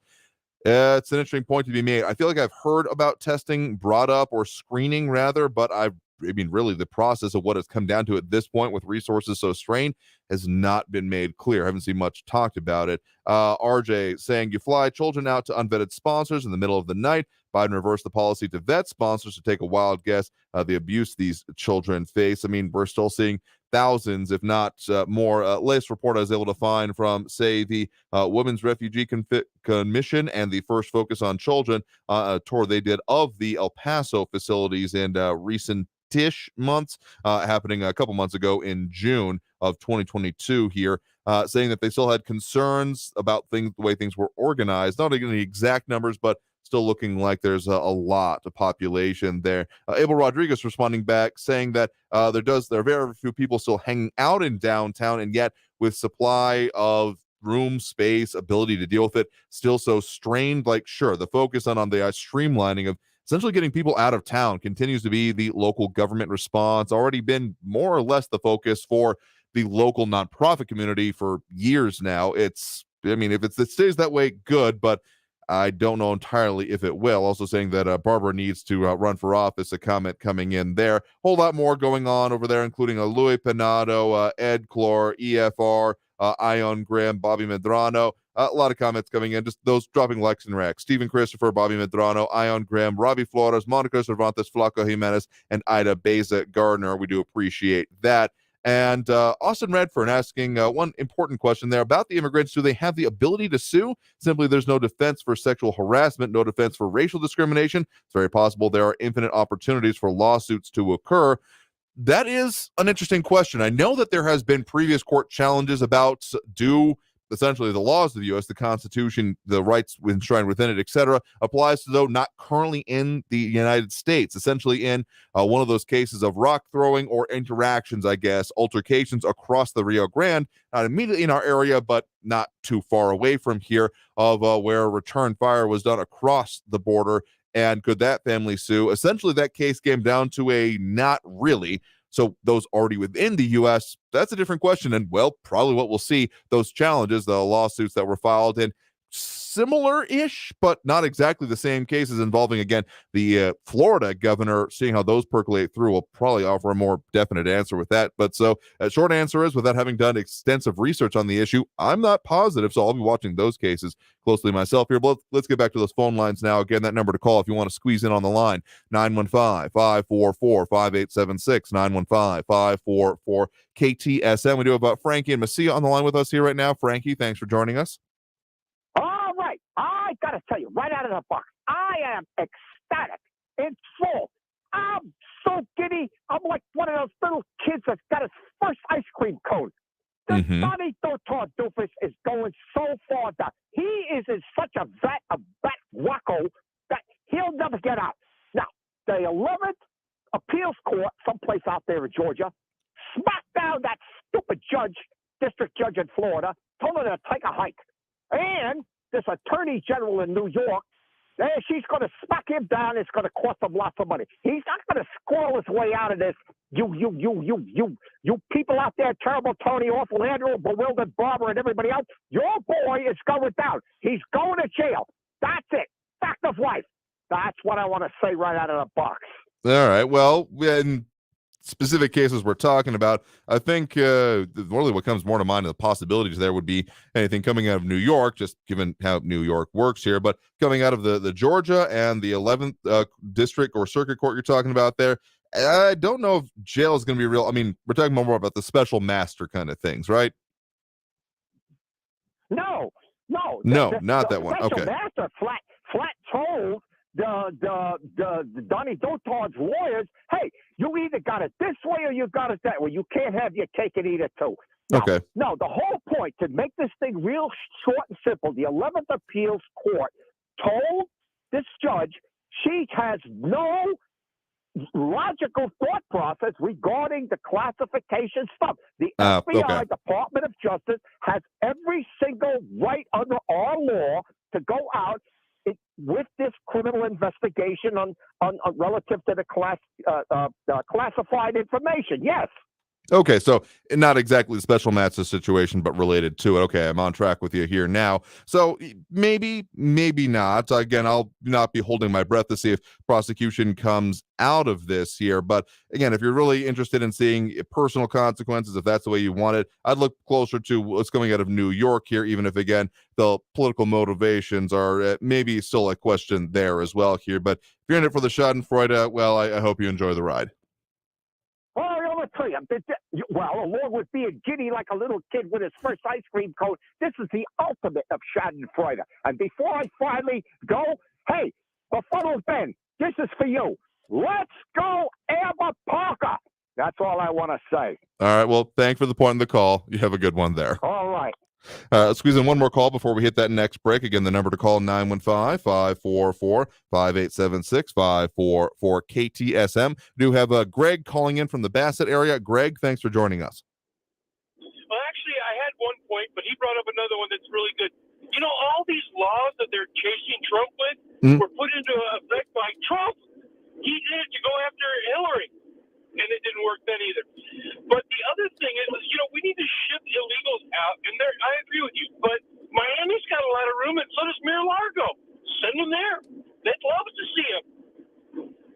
It's an interesting point to be made. I feel like I've heard about testing brought up, or screening rather, but really the process of what it's come down to at this point with resources so strained has not been made clear. I haven't seen much talked about it. RJ saying, you fly children out to unvetted sponsors in the middle of the night. Biden reversed the policy to vet sponsors. To take a wild guess, the abuse these children face. I mean, we're still seeing thousands, if not more. Latest report I was able to find from, say, the Women's Refugee Commission and the First Focus on Children tour they did of the El Paso facilities in recent 8-ish months, happening a couple months ago in June of 2022 here, saying that they still had concerns about things, the way things were organized. Not getting the exact numbers, but still looking like there's a lot of population there. Abel Rodriguez responding back saying that there are very few people still hanging out in downtown, and yet with supply of room, space, ability to deal with it still so strained, like sure, the focus on the streamlining of essentially getting people out of town continues to be the local government response, already been more or less the focus for the local nonprofit community for years now. If it stays that way, good, but I don't know entirely if it will. Also saying that Barbara needs to run for office, a comment coming in there. Whole lot more going on over there, including Louis Penado, Ed Clore, EFR, Ion Graham, Bobby Medrano. A lot of comments coming in, just those dropping likes and racks. Stephen Christopher, Bobby Medrano, Ion Graham, Robbie Flores, Monica Cervantes, Flaco Jimenez, and Ida Beza Gardner. We do appreciate that. And Austin Redfern asking one important question there about the immigrants. Do they have the ability to sue? Simply, there's no defense for sexual harassment, no defense for racial discrimination. It's very possible there are infinite opportunities for lawsuits to occur. That is an interesting question. I know that there has been previous court challenges about essentially the laws of the U.S., the Constitution, the rights enshrined within it, etc., applies to those not currently in the United States, essentially in one of those cases of rock throwing or interactions, I guess, altercations across the Rio Grande, not immediately in our area, but not too far away from here, of where return fire was done across the border. And could that family sue? Essentially, that case came down to a not really. So those already within the U.S., that's a different question. And, well, probably what we'll see, those challenges, the lawsuits that were filed in similar-ish, but not exactly the same cases involving, again, the Florida governor, seeing how those percolate through will probably offer a more definite answer with that. But so a short answer is, without having done extensive research on the issue, I'm not positive, so I'll be watching those cases closely myself here. But let's get back to those phone lines now. Again, that number to call if you want to squeeze in on the line, 915-544-5876, 915-544-KTSM. We do have Frankie and Messia on the line with us here right now. Frankie, thanks for joining us. All right. I got to tell you, right out of the box, I am ecstatic in full. I'm so giddy. I'm like one of those little kids that's got his first ice cream cone. This Donnie Dotard doofus is going so far down. He is in such a bat wacko that he'll never get out. Now, the 11th Appeals Court, someplace out there in Georgia, smacked down that stupid district judge in Florida, told her to take a hike. And this attorney general in New York, she's going to smack him down. It's going to cost him lots of money. He's not going to squirrel his way out of this. You people out there, terrible Tony, awful Andrew, bewildered Barbara, and everybody else. Your boy is going down. He's going to jail. That's it. Fact of life. That's what I want to say right out of the box. All right. Well, in specific cases we're talking about, I think really what comes more to mind of the possibilities there would be anything coming out of New York, just given how New York works here, but coming out of the Georgia and the 11th district or circuit court you're talking about there, I don't know if jail is going to be real. I mean, we're talking more about the special master kind of things, right? No, not that one. Special Okay. master flat told the Donnie Dotard's lawyers, hey, you either got it this way or you got it that way. You can't have your cake and eat it too. Now, okay. No, the whole point, to make this thing real short and simple, the 11th Appeals Court told this judge she has no logical thought process regarding the classification stuff. The FBI, Department of Justice, has every single right under our law to go out with this criminal investigation on relative to the classified information. Yes. Okay, so not exactly the special master situation, but related to it. Okay, I'm on track with you here now. So maybe not. Again, I'll not be holding my breath to see if prosecution comes out of this here. But again, if you're really interested in seeing personal consequences, if that's the way you want it, I'd look closer to what's coming out of New York here, even if, again, the political motivations are maybe still a question there as well here. But if you're in it for the Schadenfreude, well, I hope you enjoy the ride. Well, along with being giddy like a little kid with his first ice cream cone, this is the ultimate of Schadenfreude. And before I finally go, hey, Befuddled Ben, this is for you. Let's go, Amber Parker. That's all I want to say. All right. Well, thanks for the point in the call. You have a good one there. All right. Let's squeeze in one more call before we hit that next break. Again, the number to call, 915-544-5876-544-KTSM. We do have Greg calling in from the Bassett area. Greg, thanks for joining us. Well, actually, I had one point, but he brought up another one that's really good. You know, all these laws that they're chasing Trump with were put into effect by Trump. He did it to go after Hillary, and it didn't work then either. But the other thing is, you know, we need to ship illegals out, and I agree with you, but Miami's got a lot of room, and so does Mar-a-Lago. Send them there. They'd love to see them.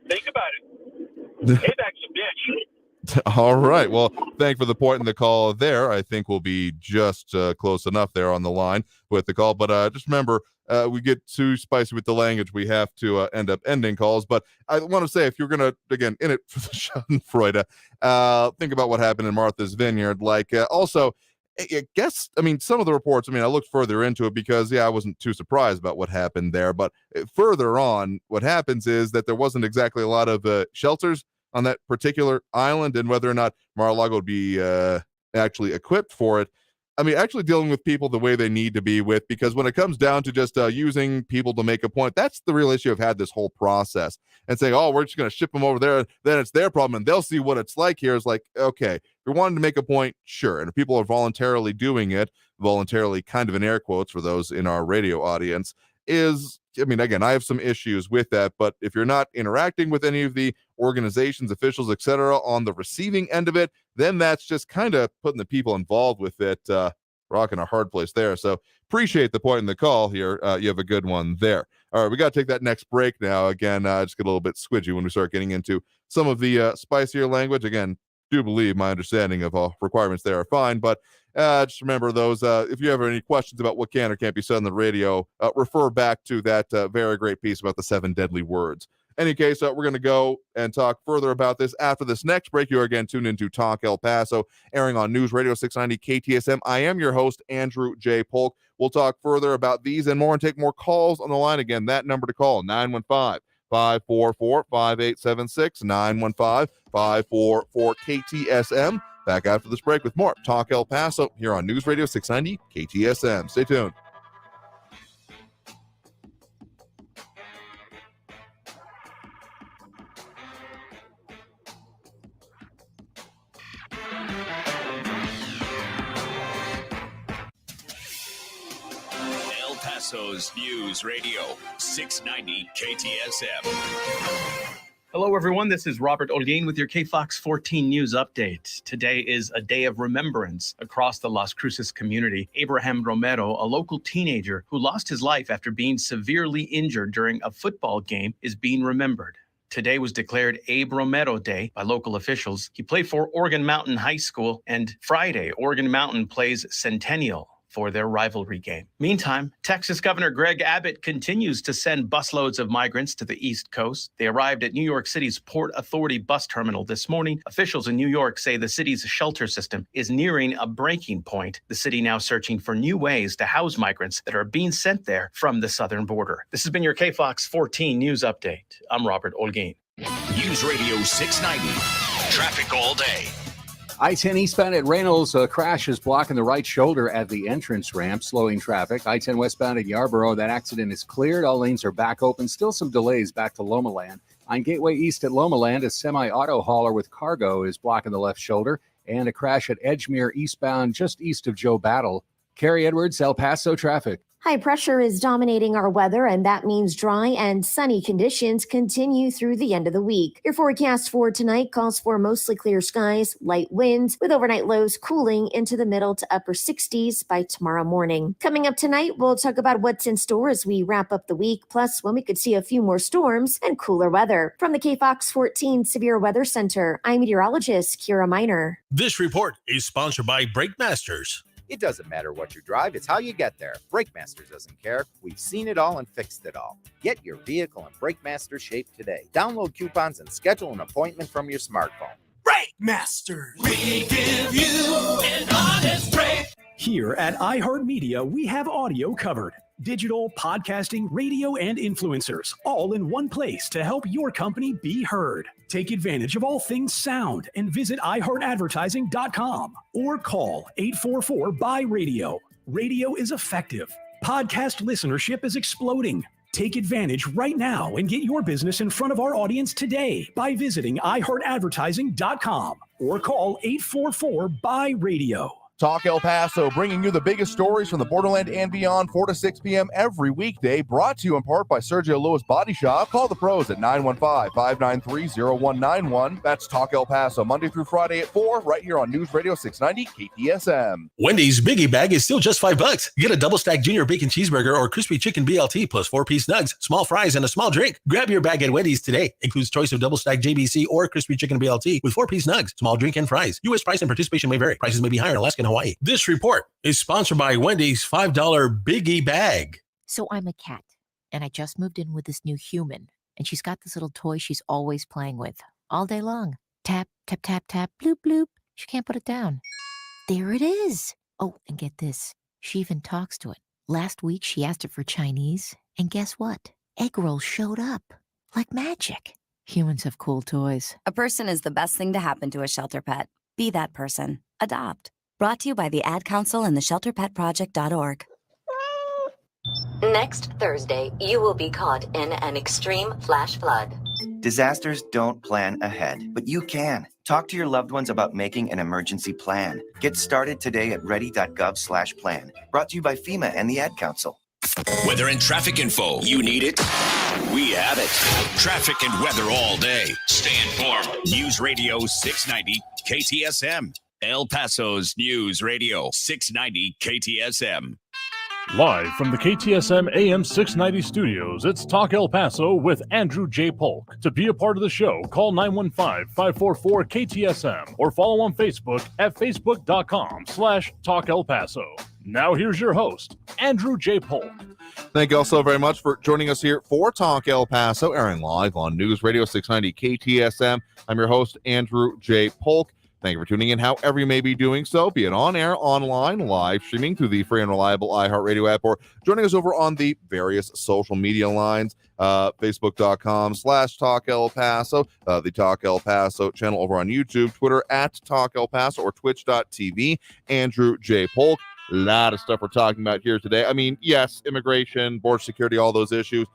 Think about it. Payback's a bitch. All right. Well, thank for the point in the call there. I think we'll be just close enough there on the line with the call. But just remember, we get too spicy with the language. We have to end up ending calls. But I want to say, if you're going to, again, in it for the Schadenfreude, think about what happened in Martha's Vineyard. Also, I guess, some of the reports, I looked further into it because, I wasn't too surprised about what happened there. But further on, what happens is that there wasn't exactly a lot of shelters on that particular island, and whether or not Mar-a-Lago would be actually equipped for it. Actually dealing with people the way they need to be with, because when it comes down to just using people to make a point, that's the real issue I've had this whole process. And saying, oh, we're just going to ship them over there, then it's their problem, and they'll see what it's like here. Is like, okay, if you're wanting to make a point, sure. And if people are voluntarily doing it, voluntarily kind of in air quotes for those in our radio audience, is, again, I have some issues with that, but if you're not interacting with any of the organizations, officials, etc., on the receiving end of it, then that's just kind of putting the people involved with it, rocking a hard place there. So appreciate the point in the call here. You have a good one there. All right, we got to take that next break now. Again, just get a little bit squidgy when we start getting into some of the spicier language. Again, do believe my understanding of requirements there are fine, but just remember those. If you have any questions about what can or can't be said on the radio, refer back to that very great piece about the 7 deadly words. Any case, we're going to go and talk further about this after this next break. You are again tuned into Talk El Paso, airing on News Radio 690 KTSM. I am your host, Andrew J. Polk. We'll talk further about these and more and take more calls on the line. Again, that number to call, 915-544-5876, 915-544-KTSM. Back after this break with more Talk El Paso here on News Radio 690 KTSM. Stay tuned. El Paso's News Radio 690 KTSM. Hello, everyone. This is Robert Olguin with your KFOX 14 News Update. Today is a day of remembrance across the Las Cruces community. Abraham Romero, a local teenager who lost his life after being severely injured during a football game, is being remembered. Today was declared Abe Romero Day by local officials. He played for Organ Mountain High School, and Friday, Organ Mountain plays Centennial for their rivalry game. Meantime, Texas Governor Greg Abbott continues to send busloads of migrants to the East Coast. They arrived at New York City's Port Authority bus terminal this morning. Officials in New York say the city's shelter system is nearing a breaking point. The city now searching for new ways to house migrants that are being sent there from the southern border. This has been your KFOX 14 News Update. I'm Robert Olguin. News Radio 690. Traffic all day. I-10 eastbound at Reynolds, a crash is blocking the right shoulder at the entrance ramp, slowing traffic. I-10 westbound at Yarborough, that accident is cleared. All lanes are back open. Still some delays back to Lomaland. On Gateway East at Lomaland, a semi-auto hauler with cargo is blocking the left shoulder. And a crash at Edgemere eastbound just east of Joe Battle. Carrie Edwards, El Paso traffic. High pressure is dominating our weather, and that means dry and sunny conditions continue through the end of the week. Your forecast for tonight calls for mostly clear skies, light winds, with overnight lows cooling into the middle to upper 60s by tomorrow morning. Coming up tonight, we'll talk about what's in store as we wrap up the week, plus when we could see a few more storms and cooler weather. From the KFOX 14 Severe Weather Center, I'm meteorologist Kira Miner. This report is sponsored by Brake Masters. It doesn't matter what you drive, it's how you get there. BrakeMaster doesn't care. We've seen it all and fixed it all. Get your vehicle in BrakeMaster shape today. Download coupons and schedule an appointment from your smartphone. BrakeMaster. We give you an honest break. Here at iHeartMedia, we have audio covered. Digital, podcasting, radio, and influencers, all in one place to help your company be heard. Take advantage of all things sound and visit iHeartAdvertising.com or call 844-BUY-RADIO. Radio is effective. Podcast listenership is exploding. Take advantage right now and get your business in front of our audience today by visiting iHeartAdvertising.com or call 844-BUY-RADIO. Talk El Paso, bringing you the biggest stories from the borderland and beyond, 4 to 6 p.m. every weekday, brought to you in part by Sergio Lewis Body Shop. Call the pros at 915-593-0191. That's Talk El Paso, Monday through Friday at 4, right here on News Radio 690 KTSM. Wendy's Biggie Bag is still just $5. Get a double-stack junior bacon cheeseburger or crispy chicken BLT plus 4-piece nugs, small fries, and a small drink. Grab your bag at Wendy's today. Includes choice of double-stack JBC or crispy chicken BLT with 4-piece nugs, small drink, and fries. U.S. price and participation may vary. Prices may be higher in Alaska and Hawaii. This report is sponsored by Wendy's $5 Biggie Bag. So I'm a cat, and I just moved in with this new human, and she's got this little toy she's always playing with all day long. Tap, tap, tap, tap, bloop, bloop. She can't put it down. There it is. Oh, and get this. She even talks to it. Last week, she asked it for Chinese, and guess what? Egg rolls showed up like magic. Humans have cool toys. A person is the best thing to happen to a shelter pet. Be that person. Adopt. Brought to you by the Ad Council and the ShelterPetProject.org. Next Thursday, you will be caught in an extreme flash flood. Disasters don't plan ahead, but you can. Talk to your loved ones about making an emergency plan. Get started today at ready.gov/plan. Brought to you by FEMA and the Ad Council. Weather and traffic info. You need it? We have it. Traffic and weather all day. Stay informed. News Radio 690 KTSM. El Paso's News Radio 690 KTSM. Live from the KTSM AM 690 studios, it's Talk El Paso with Andrew J. Polk. To be a part of the show, call 915-544-KTSM or follow on Facebook at facebook.com/Talk El Paso. Now here's your host, Andrew J. Polk. Thank you all so very much for joining us here for Talk El Paso, airing live on News Radio 690 KTSM. I'm your host, Andrew J. Polk. Thank you for tuning in however you may be doing so, be it on air, online, live streaming through the free and reliable iHeartRadio app, or joining us over on the various social media lines, facebook.com/Talk El Paso, the Talk El Paso channel over on YouTube, Twitter at Talk El Paso, or twitch.tv, Andrew J. Polk. A lot of stuff we're talking about here today. I mean, yes, immigration, border security, all those issues.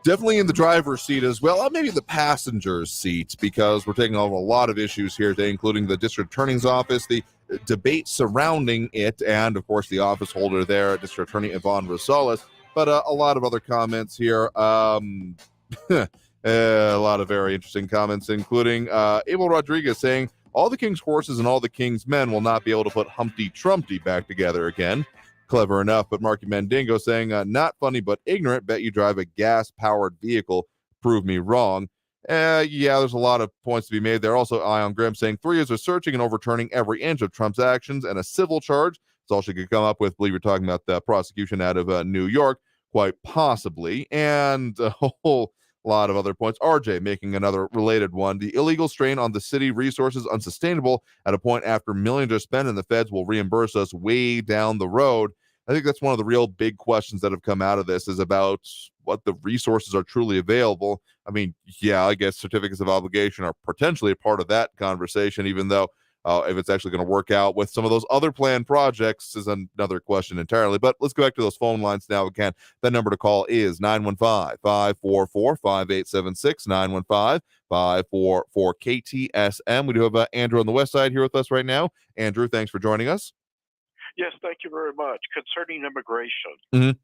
Definitely in the driver's seat as well, maybe the passenger's seat, because we're taking over a lot of issues here today, including the district attorney's office, the debate surrounding it, and, of course, the office holder there, District Attorney Yvonne Rosales. But a lot of other comments here. A lot of very interesting comments, including Abel Rodriguez saying, all the king's horses and all the king's men will not be able to put Humpty Trumpty back together again. Clever enough, but Marky Mandingo saying, not funny but ignorant, bet you drive a gas-powered vehicle, prove me wrong. Yeah, there's a lot of points to be made there. Also, Ion Grimm saying 3 years of searching and overturning every inch of Trump's actions and a civil charge. That's all she could come up with. I believe you're talking about the prosecution out of New York, quite possibly. And a whole lot of other points. RJ making another related one. The illegal strain on the city resources unsustainable at a point after millions are spent and the feds will reimburse us way down the road. I think that's one of the real big questions that have come out of this, is about what the resources are truly available. I mean, yeah, I guess certificates of obligation are potentially a part of that conversation, even though if it's actually going to work out with some of those other planned projects is another question entirely. But let's go back to those phone lines now again. That number to call is 915-544-5876, 915-544-KTSM. We do have Andrew on the west side here with us right now. Andrew, thanks for joining us. Yes, thank you very much. Concerning immigration,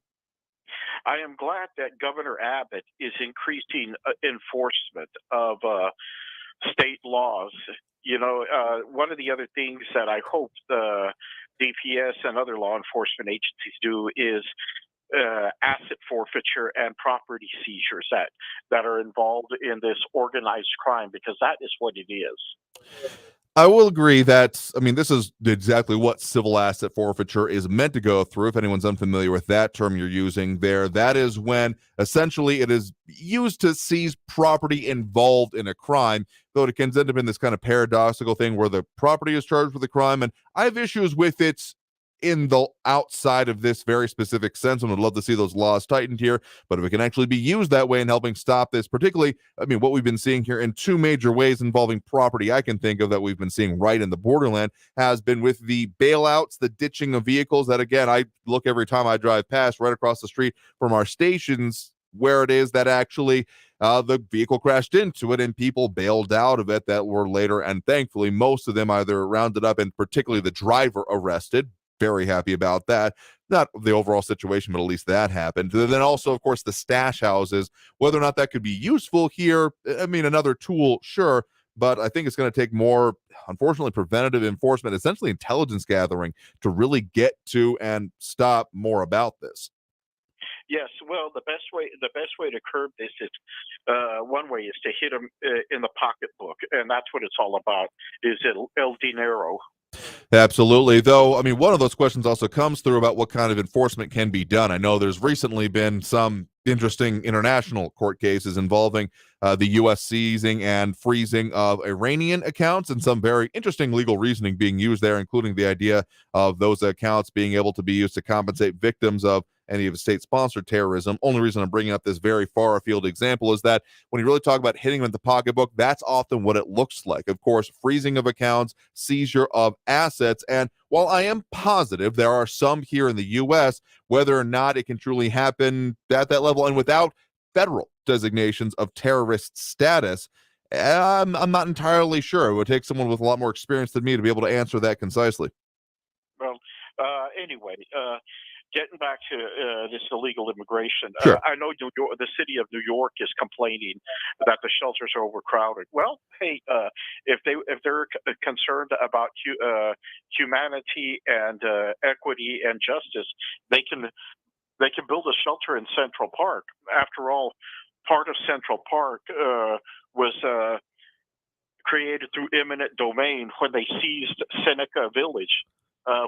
I am glad that Governor Abbott is increasing enforcement of state laws. You know, one of the other things that I hope the DPS and other law enforcement agencies do is asset forfeiture and property seizures that are involved in this organized crime, because that is what it is. I will agree that, I mean, this is exactly what civil asset forfeiture is meant to go through. If anyone's unfamiliar with that term you're using there, that is when essentially it is used to seize property involved in a crime, though it can end up in this kind of paradoxical thing where the property is charged with a crime. And I have issues with its in the outside of this very specific sense, and would love to see those laws tightened here. But if it can actually be used that way in helping stop this, particularly, I mean, what we've been seeing here in two major ways involving property I can think of that we've been seeing right in the borderland has been with the bailouts, the ditching of vehicles that, again, I look every time I drive past right across the street from our stations where it is that actually the vehicle crashed into it and people bailed out of it that were later, and thankfully most of them either rounded up and particularly the driver arrested. Very happy about that. Not the overall situation, but at least that happened. Then also, of course, the stash houses, whether or not that could be useful here, I mean, another tool, sure, but I think it's going to take more, unfortunately, preventative enforcement, essentially intelligence gathering, to really get to and stop more about this. Yes, well, the best way to curb this is one way is to hit them in the pocketbook, and that's what it's all about. Is el dinero. Absolutely. Though, I mean, one of those questions also comes through about what kind of enforcement can be done. I know there's recently been some interesting international court cases involving the U.S. seizing and freezing of Iranian accounts, and some very interesting legal reasoning being used there, including the idea of those accounts being able to be used to compensate victims of any of state-sponsored terrorism. Only reason I'm bringing up this very far-afield example is that when you really talk about hitting them in the pocketbook, that's often what it looks like. Of course, freezing of accounts, seizure of assets, and while I am positive there are some here in the U.S., whether or not it can truly happen at that level and without federal designations of terrorist status, I'm not entirely sure. It would take someone with a lot more experience than me to be able to answer that concisely. Well, anyway, getting back to this illegal immigration, sure. I know the city of New York is complaining that the shelters are overcrowded. Well, hey, if they're concerned about humanity and equity and justice, they can build a shelter in Central Park. After all, part of Central Park was created through eminent domain when they seized Seneca Village,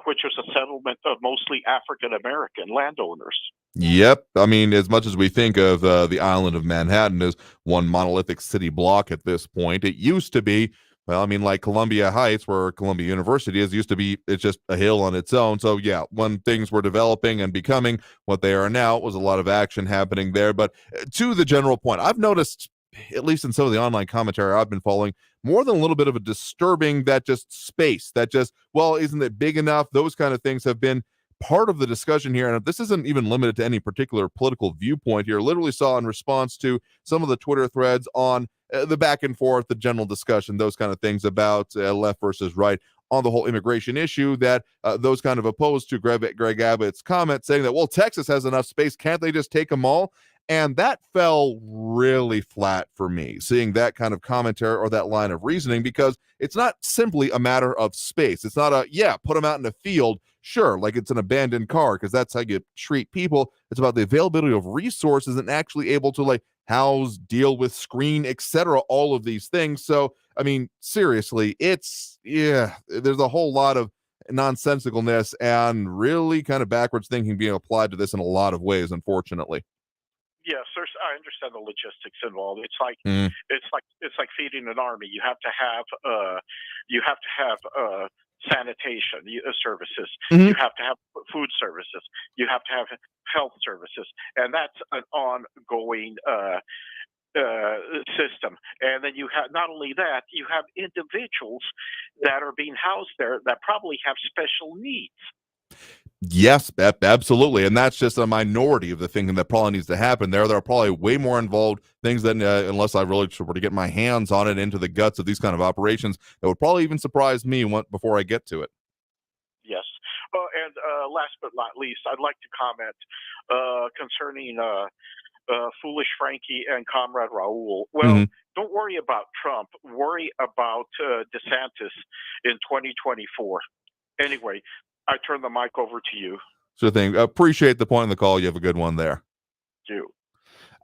which was a settlement of mostly African-American landowners. Yep. I mean, as much as we think of the island of Manhattan as one monolithic city block at this point, it used to be, well, I mean, like Columbia Heights, where Columbia University is, used to be, it's just a hill on its own. So, yeah, when things were developing and becoming what they are now, it was a lot of action happening there. But to the general point, I've noticed, at least in some of the online commentary I've been following, more than a little bit of a disturbing that just space, that just, well, isn't it big enough? Those kind of things have been part of the discussion here. And this isn't even limited to any particular political viewpoint here. Literally saw in response to some of the Twitter threads on the back and forth, the general discussion, those kind of things about left versus right on the whole immigration issue, that those kind of opposed to Greg Abbott's comment saying that, well, Texas has enough space. Can't they just take them all? And that fell really flat for me, seeing that kind of commentary or that line of reasoning, because it's not simply a matter of space. It's not put them out in the field, sure, like it's an abandoned car, because that's how you treat people. It's about the availability of resources and actually able to house, deal with, screen, etc., all of these things. So, I mean, seriously, there's a whole lot of nonsensicalness and really kind of backwards thinking being applied to this in a lot of ways, unfortunately. Yes, I understand the logistics involved. It's like it's like feeding an army. You have to have sanitation services. Mm-hmm. You have to have food services. You have to have health services, and that's an ongoing system. And then you have not only that, you have individuals that are being housed there that probably have special needs. Yes, absolutely. And that's just a minority of the thing that probably needs to happen there. There are probably way more involved things than unless I really were to get my hands on it into the guts of these kind of operations, that would probably even surprise me before I get to it. Yes. And last but not least, I'd like to comment concerning Foolish Frankie and Comrade Raul. Well, Don't worry about Trump. Worry about DeSantis in 2024. Anyway, I turn the mic over to you. Sure thing. Appreciate the point in the call. You have a good one there. Thank you.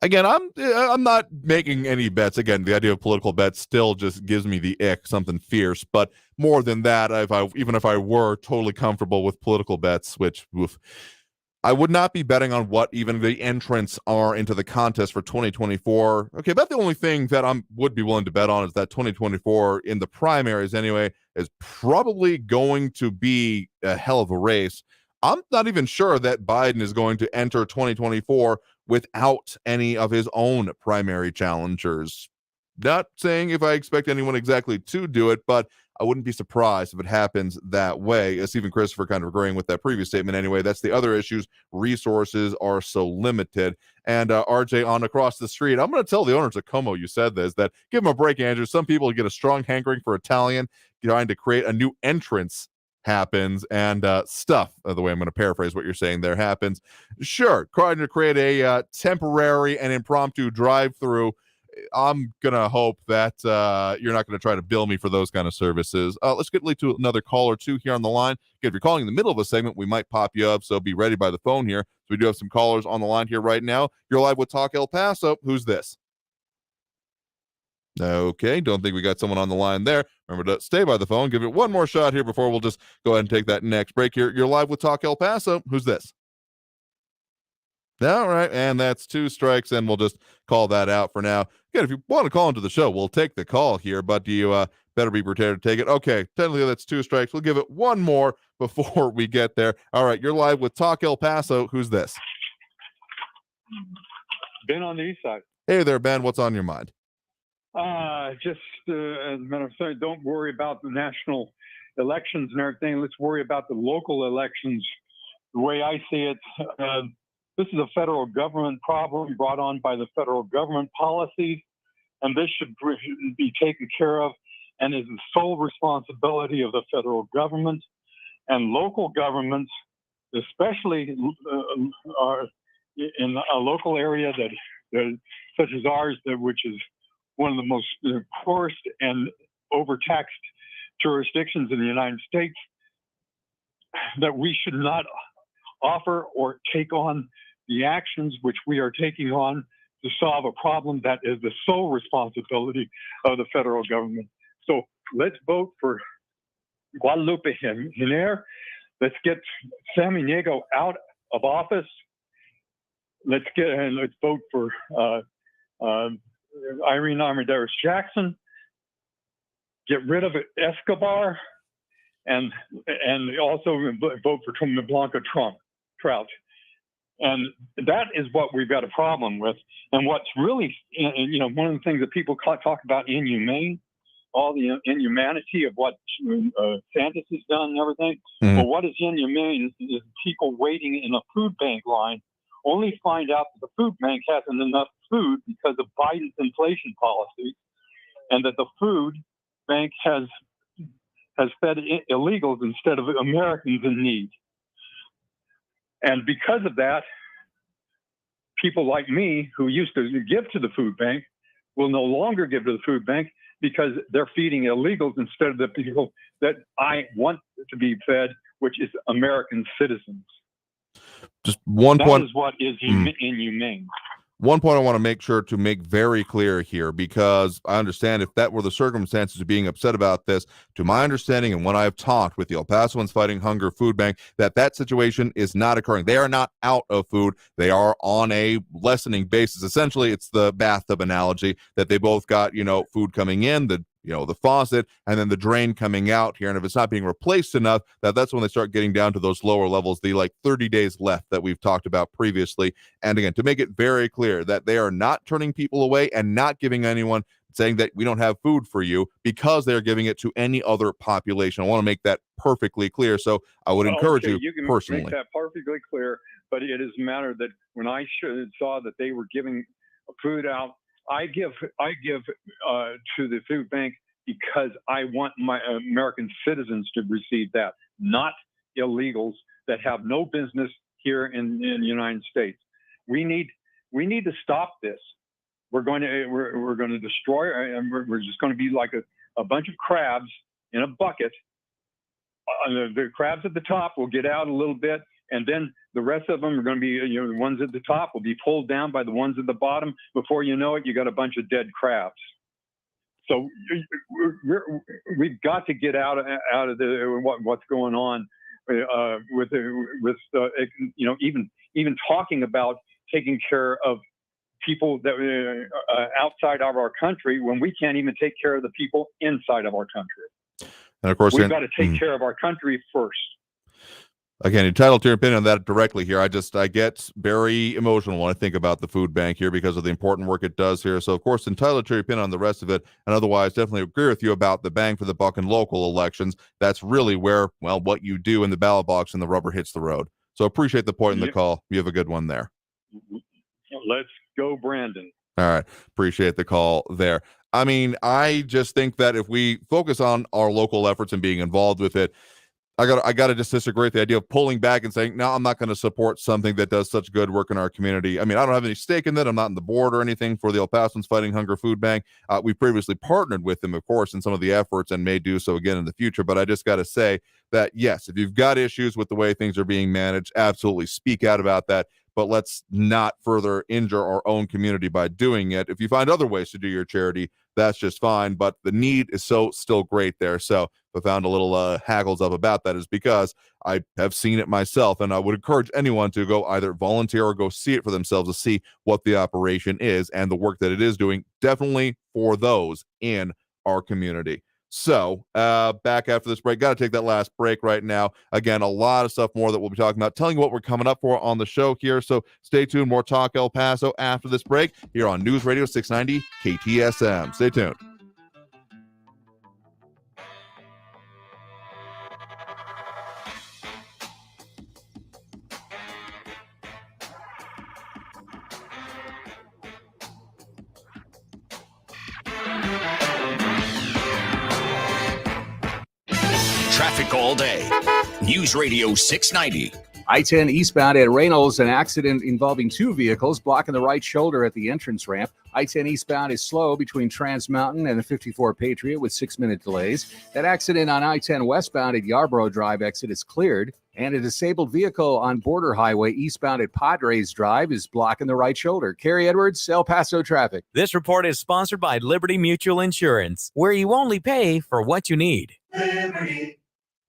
Again, I'm not making any bets. Again, the idea of political bets still just gives me the ick, something fierce. But more than that, even if I were totally comfortable with political bets, which I would not be betting on what even the entrants are into the contest for 2024. Okay, about the only thing that I would be willing to bet on is that 2024 in the primaries anyway, is probably going to be a hell of a race. I'm not even sure that Biden is going to enter 2024 without any of his own primary challengers. Not saying if I expect anyone exactly to do it, but I wouldn't be surprised if it happens that way. Stephen Christopher kind of agreeing with that previous statement anyway. That's the other issues. Resources are so limited. And RJ on across the street, I'm going to tell the owners of Como you said this, that give them a break, Andrew. Some people get a strong hankering for Italian, trying to create a new entrance happens, and stuff, the way I'm going to paraphrase what you're saying there, happens. Sure, trying to create a temporary and impromptu drive-through. I'm going to hope that you're not going to try to bill me for those kind of services. Let's get to another call or two here on the line. Again, if you're calling in the middle of a segment, we might pop you up, so be ready by the phone here. So we do have some callers on the line here right now. You're live with Talk El Paso. Who's this? Okay, don't think we got someone on the line there. Remember to stay by the phone. Give it one more shot here before we'll just go ahead and take that next break here. You're live with Talk El Paso. Who's this? All right, and that's 2 strikes, and we'll just call that out for now. Again, if you want to call into the show, we'll take the call here, but do you better be prepared to take it? Okay, technically that's 2 strikes. We'll give it one more before we get there. All right, you're live with Talk El Paso. Who's this? Ben on the east side. Hey there, Ben. What's on your mind? Just as a matter of fact, don't worry about the national elections and everything. Let's worry about the local elections. The way I see it, this is a federal government problem brought on by the federal government policies, and this should be taken care of and is the sole responsibility of the federal government. And local governments, especially are in a local area that such as ours, which is one of the most poorest and overtaxed jurisdictions in the United States, that we should not offer or take on the actions which we are taking on to solve a problem that is the sole responsibility of the federal government. So let's vote for Guadalupe Hiner. Let's get Sammy Niego out of office. Let's vote for Irene Armendariz Jackson, get rid of Escobar, and also vote for Blanca Trout. And that is what we've got a problem with. And what's really, one of the things that people talk about inhumane, all the inhumanity of what Santos has done and everything. Mm-hmm. Well, what is inhumane is people waiting in a food bank line only find out that the food bank hasn't enough food because of Biden's inflation policy, and that the food bank has fed illegals instead of Americans in need. And because of that, people like me who used to give to the food bank will no longer give to the food bank because they're feeding illegals instead of the people that I want to be fed, which is American citizens. Just one point. That is what is inhumane. One point I want to make sure to make very clear here, because I understand if that were the circumstances of being upset about this, to my understanding and when I've talked with the El Pasoans Fighting Hunger Food Bank, that situation is not occurring. They are not out of food. They are on a lessening basis. Essentially, it's the bathtub analogy that they both got, food coming in, the faucet, and then the drain coming out here. And if it's not being replaced enough, that's when they start getting down to those lower levels, the 30 days left that we've talked about previously. And again, to make it very clear that they are not turning people away and not giving anyone, saying that we don't have food for you, because they're giving it to any other population. I want to make that perfectly clear. So I would encourage you can personally. Make that perfectly clear, but it is a matter that when I saw that they were giving food out, I give to the food bank because I want my American citizens to receive that, not illegals that have no business here in the United States. We need to stop this. We're going to destroy, and we're just going to be like a bunch of crabs in a bucket. The crabs at the top will get out a little bit, and then the rest of them are going to be, the ones at the top will be pulled down by the ones at the bottom. Before you know it, you got a bunch of dead crabs. So we've got to get out of what's going on with even talking about taking care of people that outside of our country when we can't even take care of the people inside of our country. And of course, we've got to take care of our country first. Again, entitled to your opinion on that directly here. I get very emotional when I think about the food bank here because of the important work it does here. So, of course, entitled to your opinion on the rest of it. And otherwise, definitely agree with you about the bang for the buck in local elections. That's really where, well, what you do in the ballot box and the rubber hits the road. So appreciate the point in the call. You have a good one there. Let's go, Brandon. All right. Appreciate the call there. I mean, I just think that if we focus on our local efforts and being involved with it, I got to just disagree with the idea of pulling back and saying, no, I'm not going to support something that does such good work in our community. I mean, I don't have any stake in that. I'm not on the board or anything for the El Pasoans Fighting Hunger Food Bank. We previously partnered with them, of course, in some of the efforts and may do so again in the future. But I just got to say that, yes, if you've got issues with the way things are being managed, absolutely speak out about that. But let's not further injure our own community by doing it. If you find other ways to do your charity, that's just fine. But the need is still great there. So I found a little haggles up about that is because I have seen it myself, and I would encourage anyone to go either volunteer or go see it for themselves to see what the operation is and the work that it is doing, definitely for those in our community. So back after this break, got to take that last break right now. Again, a lot of stuff more that we'll be talking about, telling you what we're coming up for on the show here. So stay tuned. More Talk El Paso after this break here on News Radio 690 KTSM. Stay tuned. Traffic all day. News Radio 690. I-10 eastbound at Reynolds, an accident involving two vehicles blocking the right shoulder at the entrance ramp. I-10 eastbound is slow between Trans Mountain and the 54 Patriot with 6-minute delays. That accident on I-10 westbound at Yarborough Drive exit is cleared, and a disabled vehicle on Border Highway eastbound at Padres Drive is blocking the right shoulder. Carrie Edwards, El Paso traffic. This report is sponsored by Liberty Mutual Insurance, where you only pay for what you need. Liberty.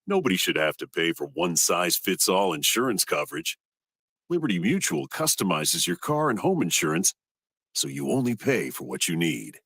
Nobody should have to pay for one-size-fits-all insurance coverage. Liberty Mutual customizes your car and home insurance so you only pay for what you need.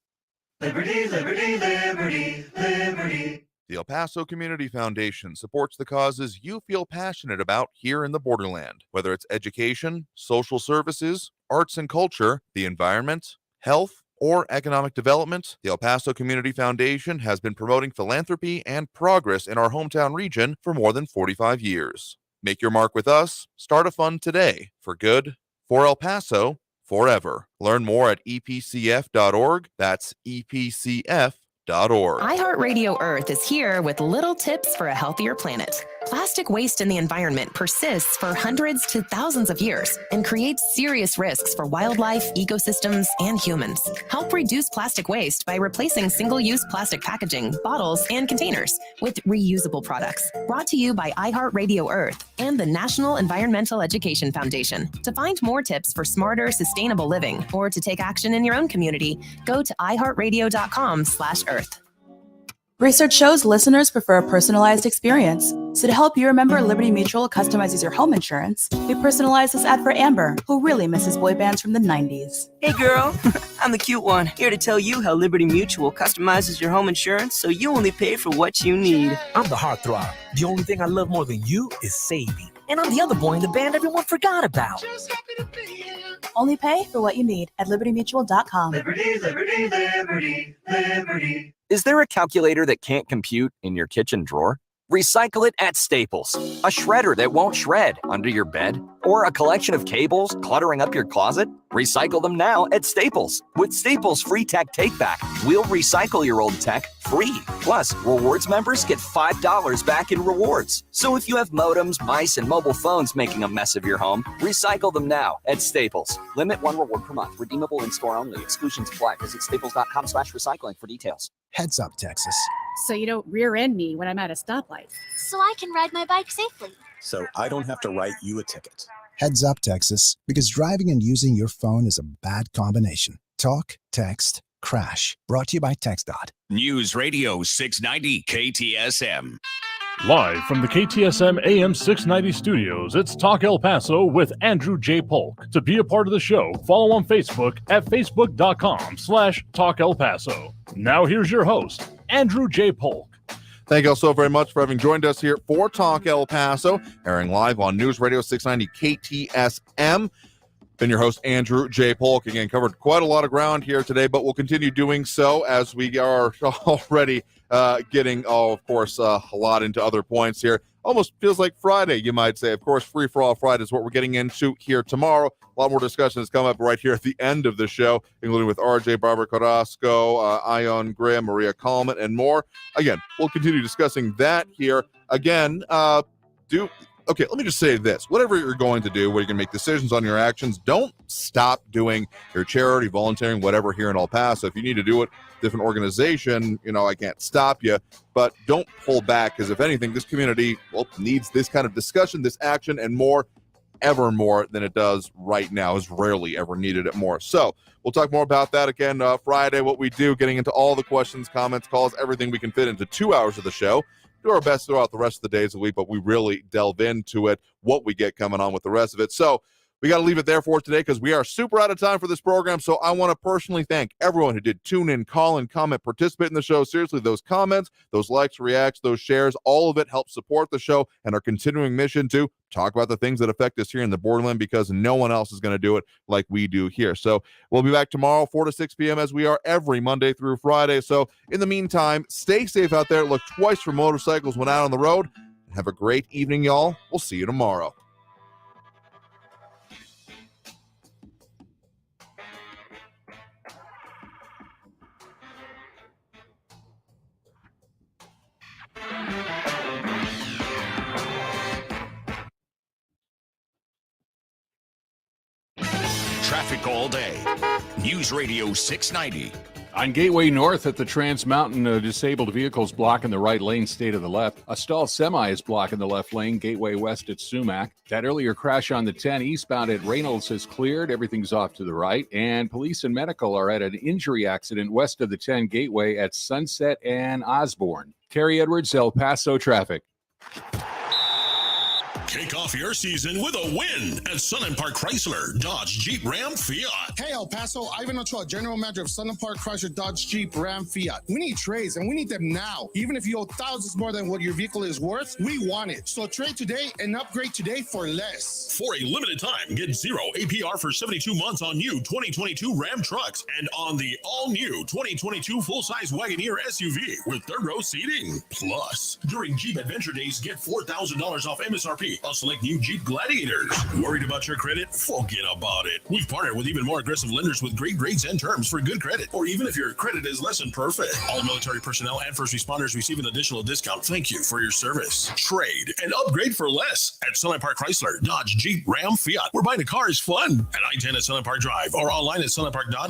Liberty, liberty, liberty, liberty. The El Paso Community Foundation supports the causes you feel passionate about here in the borderland, whether it's education, social services, arts and culture, the environment, health, or economic development. The El Paso Community Foundation has been promoting philanthropy and progress in our hometown region for more than 45 years. Make your mark with us. Start a fund today for good, for El Paso, forever. Learn more at epcf.org. That's epcf.org. iHeartRadio Earth is here with little tips for a healthier planet. Plastic waste in the environment persists for hundreds to thousands of years and creates serious risks for wildlife, ecosystems, and humans. Help reduce plastic waste by replacing single-use plastic packaging, bottles, and containers with reusable products. Brought to you by iHeartRadio Earth and the National Environmental Education Foundation. To find more tips for smarter, sustainable living or to take action in your own community, go to iHeartRadio.com/Earth. Research shows listeners prefer a personalized experience. So to help you remember, Liberty Mutual customizes your home insurance. We personalized this ad for Amber, who really misses boy bands from the 90s. Hey girl, I'm the cute one, here to tell you how Liberty Mutual customizes your home insurance so you only pay for what you need. I'm the heartthrob. The only thing I love more than you is saving. And I'm the other boy in the band everyone forgot about. Only pay for what you need at libertymutual.com. Liberty, liberty, liberty, liberty. Is there a calculator that can't compute in your kitchen drawer? Recycle it at Staples. A shredder that won't shred under your bed? Or a collection of cables cluttering up your closet? Recycle them now at Staples. With Staples Free Tech Take-Back, we'll recycle your old tech free. Plus, rewards members get $5 back in rewards. So if you have modems, mice, and mobile phones making a mess of your home, recycle them now at Staples. Limit 1 reward per month. Redeemable in-store only. Exclusions apply. Visit staples.com/recycling for details. Heads up, Texas. So you don't rear end me when I'm at a stoplight. So I can ride my bike safely. So I don't have to write you a ticket. Heads up, Texas, because driving and using your phone is a bad combination. Talk, text, crash. Brought to you by TxDOT. News Radio 690 KTSM. Live from the KTSM AM 690 studios, it's Talk El Paso with Andrew J. Polk. To be a part of the show, follow on Facebook at facebook.com/Talk El Paso. Now here's your host, Andrew J. Polk. Thank you all so very much for having joined us here for Talk El Paso, airing live on News Radio 690 KTSM. Been your host, Andrew J. Polk. Again, covered quite a lot of ground here today, but we'll continue doing so as we are already getting, of course, a lot into other points here. Almost feels like Friday, you might say. Of course, Free for All Friday is what we're getting into here tomorrow. A lot more discussions come up right here at the end of the show, including with RJ, Barbara Carrasco, Ion Grimm, Maria Coleman, and more. Again, we'll continue discussing that here. Again, okay, let me just say this. Whatever you're going to do, where you can make decisions on your actions, don't stop doing your charity, volunteering, whatever here in El Paso. If you need to do it, different organization, I can't stop you, but don't pull back, because if anything, this community needs this kind of discussion, this action, and more, ever more than it does right now. Is rarely ever needed it more. So we'll talk more about that again Friday, what we do, getting into all the questions, comments, calls, everything we can fit into 2 hours of the show. Do our best throughout the rest of the days of the week, but we really delve into it, what we get coming on with the rest of it. So we got to leave it there for today because we are super out of time for this program. So I want to personally thank everyone who did tune in, call in, comment, participate in the show. Seriously, those comments, those likes, reacts, those shares, all of it helps support the show and our continuing mission to talk about the things that affect us here in the borderland, because no one else is going to do it like we do here. So we'll be back tomorrow, 4 to 6 p.m. as we are every Monday through Friday. So in the meantime, stay safe out there. Look twice for motorcycles when out on the road. Have a great evening, y'all. We'll see you tomorrow. Traffic all day. News Radio 690. On Gateway North at the Trans Mountain, disabled vehicles blocking the right lane, stay to the left. A stalled semi is blocking the left lane, Gateway West at Sumac. That earlier crash on the 10 eastbound at Reynolds has cleared. Everything's off to the right. And police and medical are at an injury accident west of the 10 Gateway at Sunset and Osborne. Terry Edwards, El Paso traffic. Kick off your season with a win at Sun & Park Chrysler, Dodge, Jeep, Ram, Fiat. Hey, El Paso, Ivan Ochoa, General Manager of Sun & Park Chrysler, Dodge, Jeep, Ram, Fiat. We need trades, and we need them now. Even if you owe thousands more than what your vehicle is worth, we want it. So trade today and upgrade today for less. For a limited time, get 0 APR for 72 months on new 2022 Ram trucks and on the all-new 2022 full-size Wagoneer SUV with third-row seating. Plus, during Jeep Adventure Days, get $4,000 off MSRP on select new Jeep Gladiators. Worried about your credit? Forget about it. We've partnered with even more aggressive lenders with great rates and terms for good credit, or even if your credit is less than perfect. All military personnel and first responders receive an additional discount. Thank you for your service. Trade and upgrade for less at Sun & Park Chrysler, Dodge, Jeep, Ram, Fiat. Where buying a car is fun. At I-10 at Sun & Park Drive or online at sunandparkdodge.com.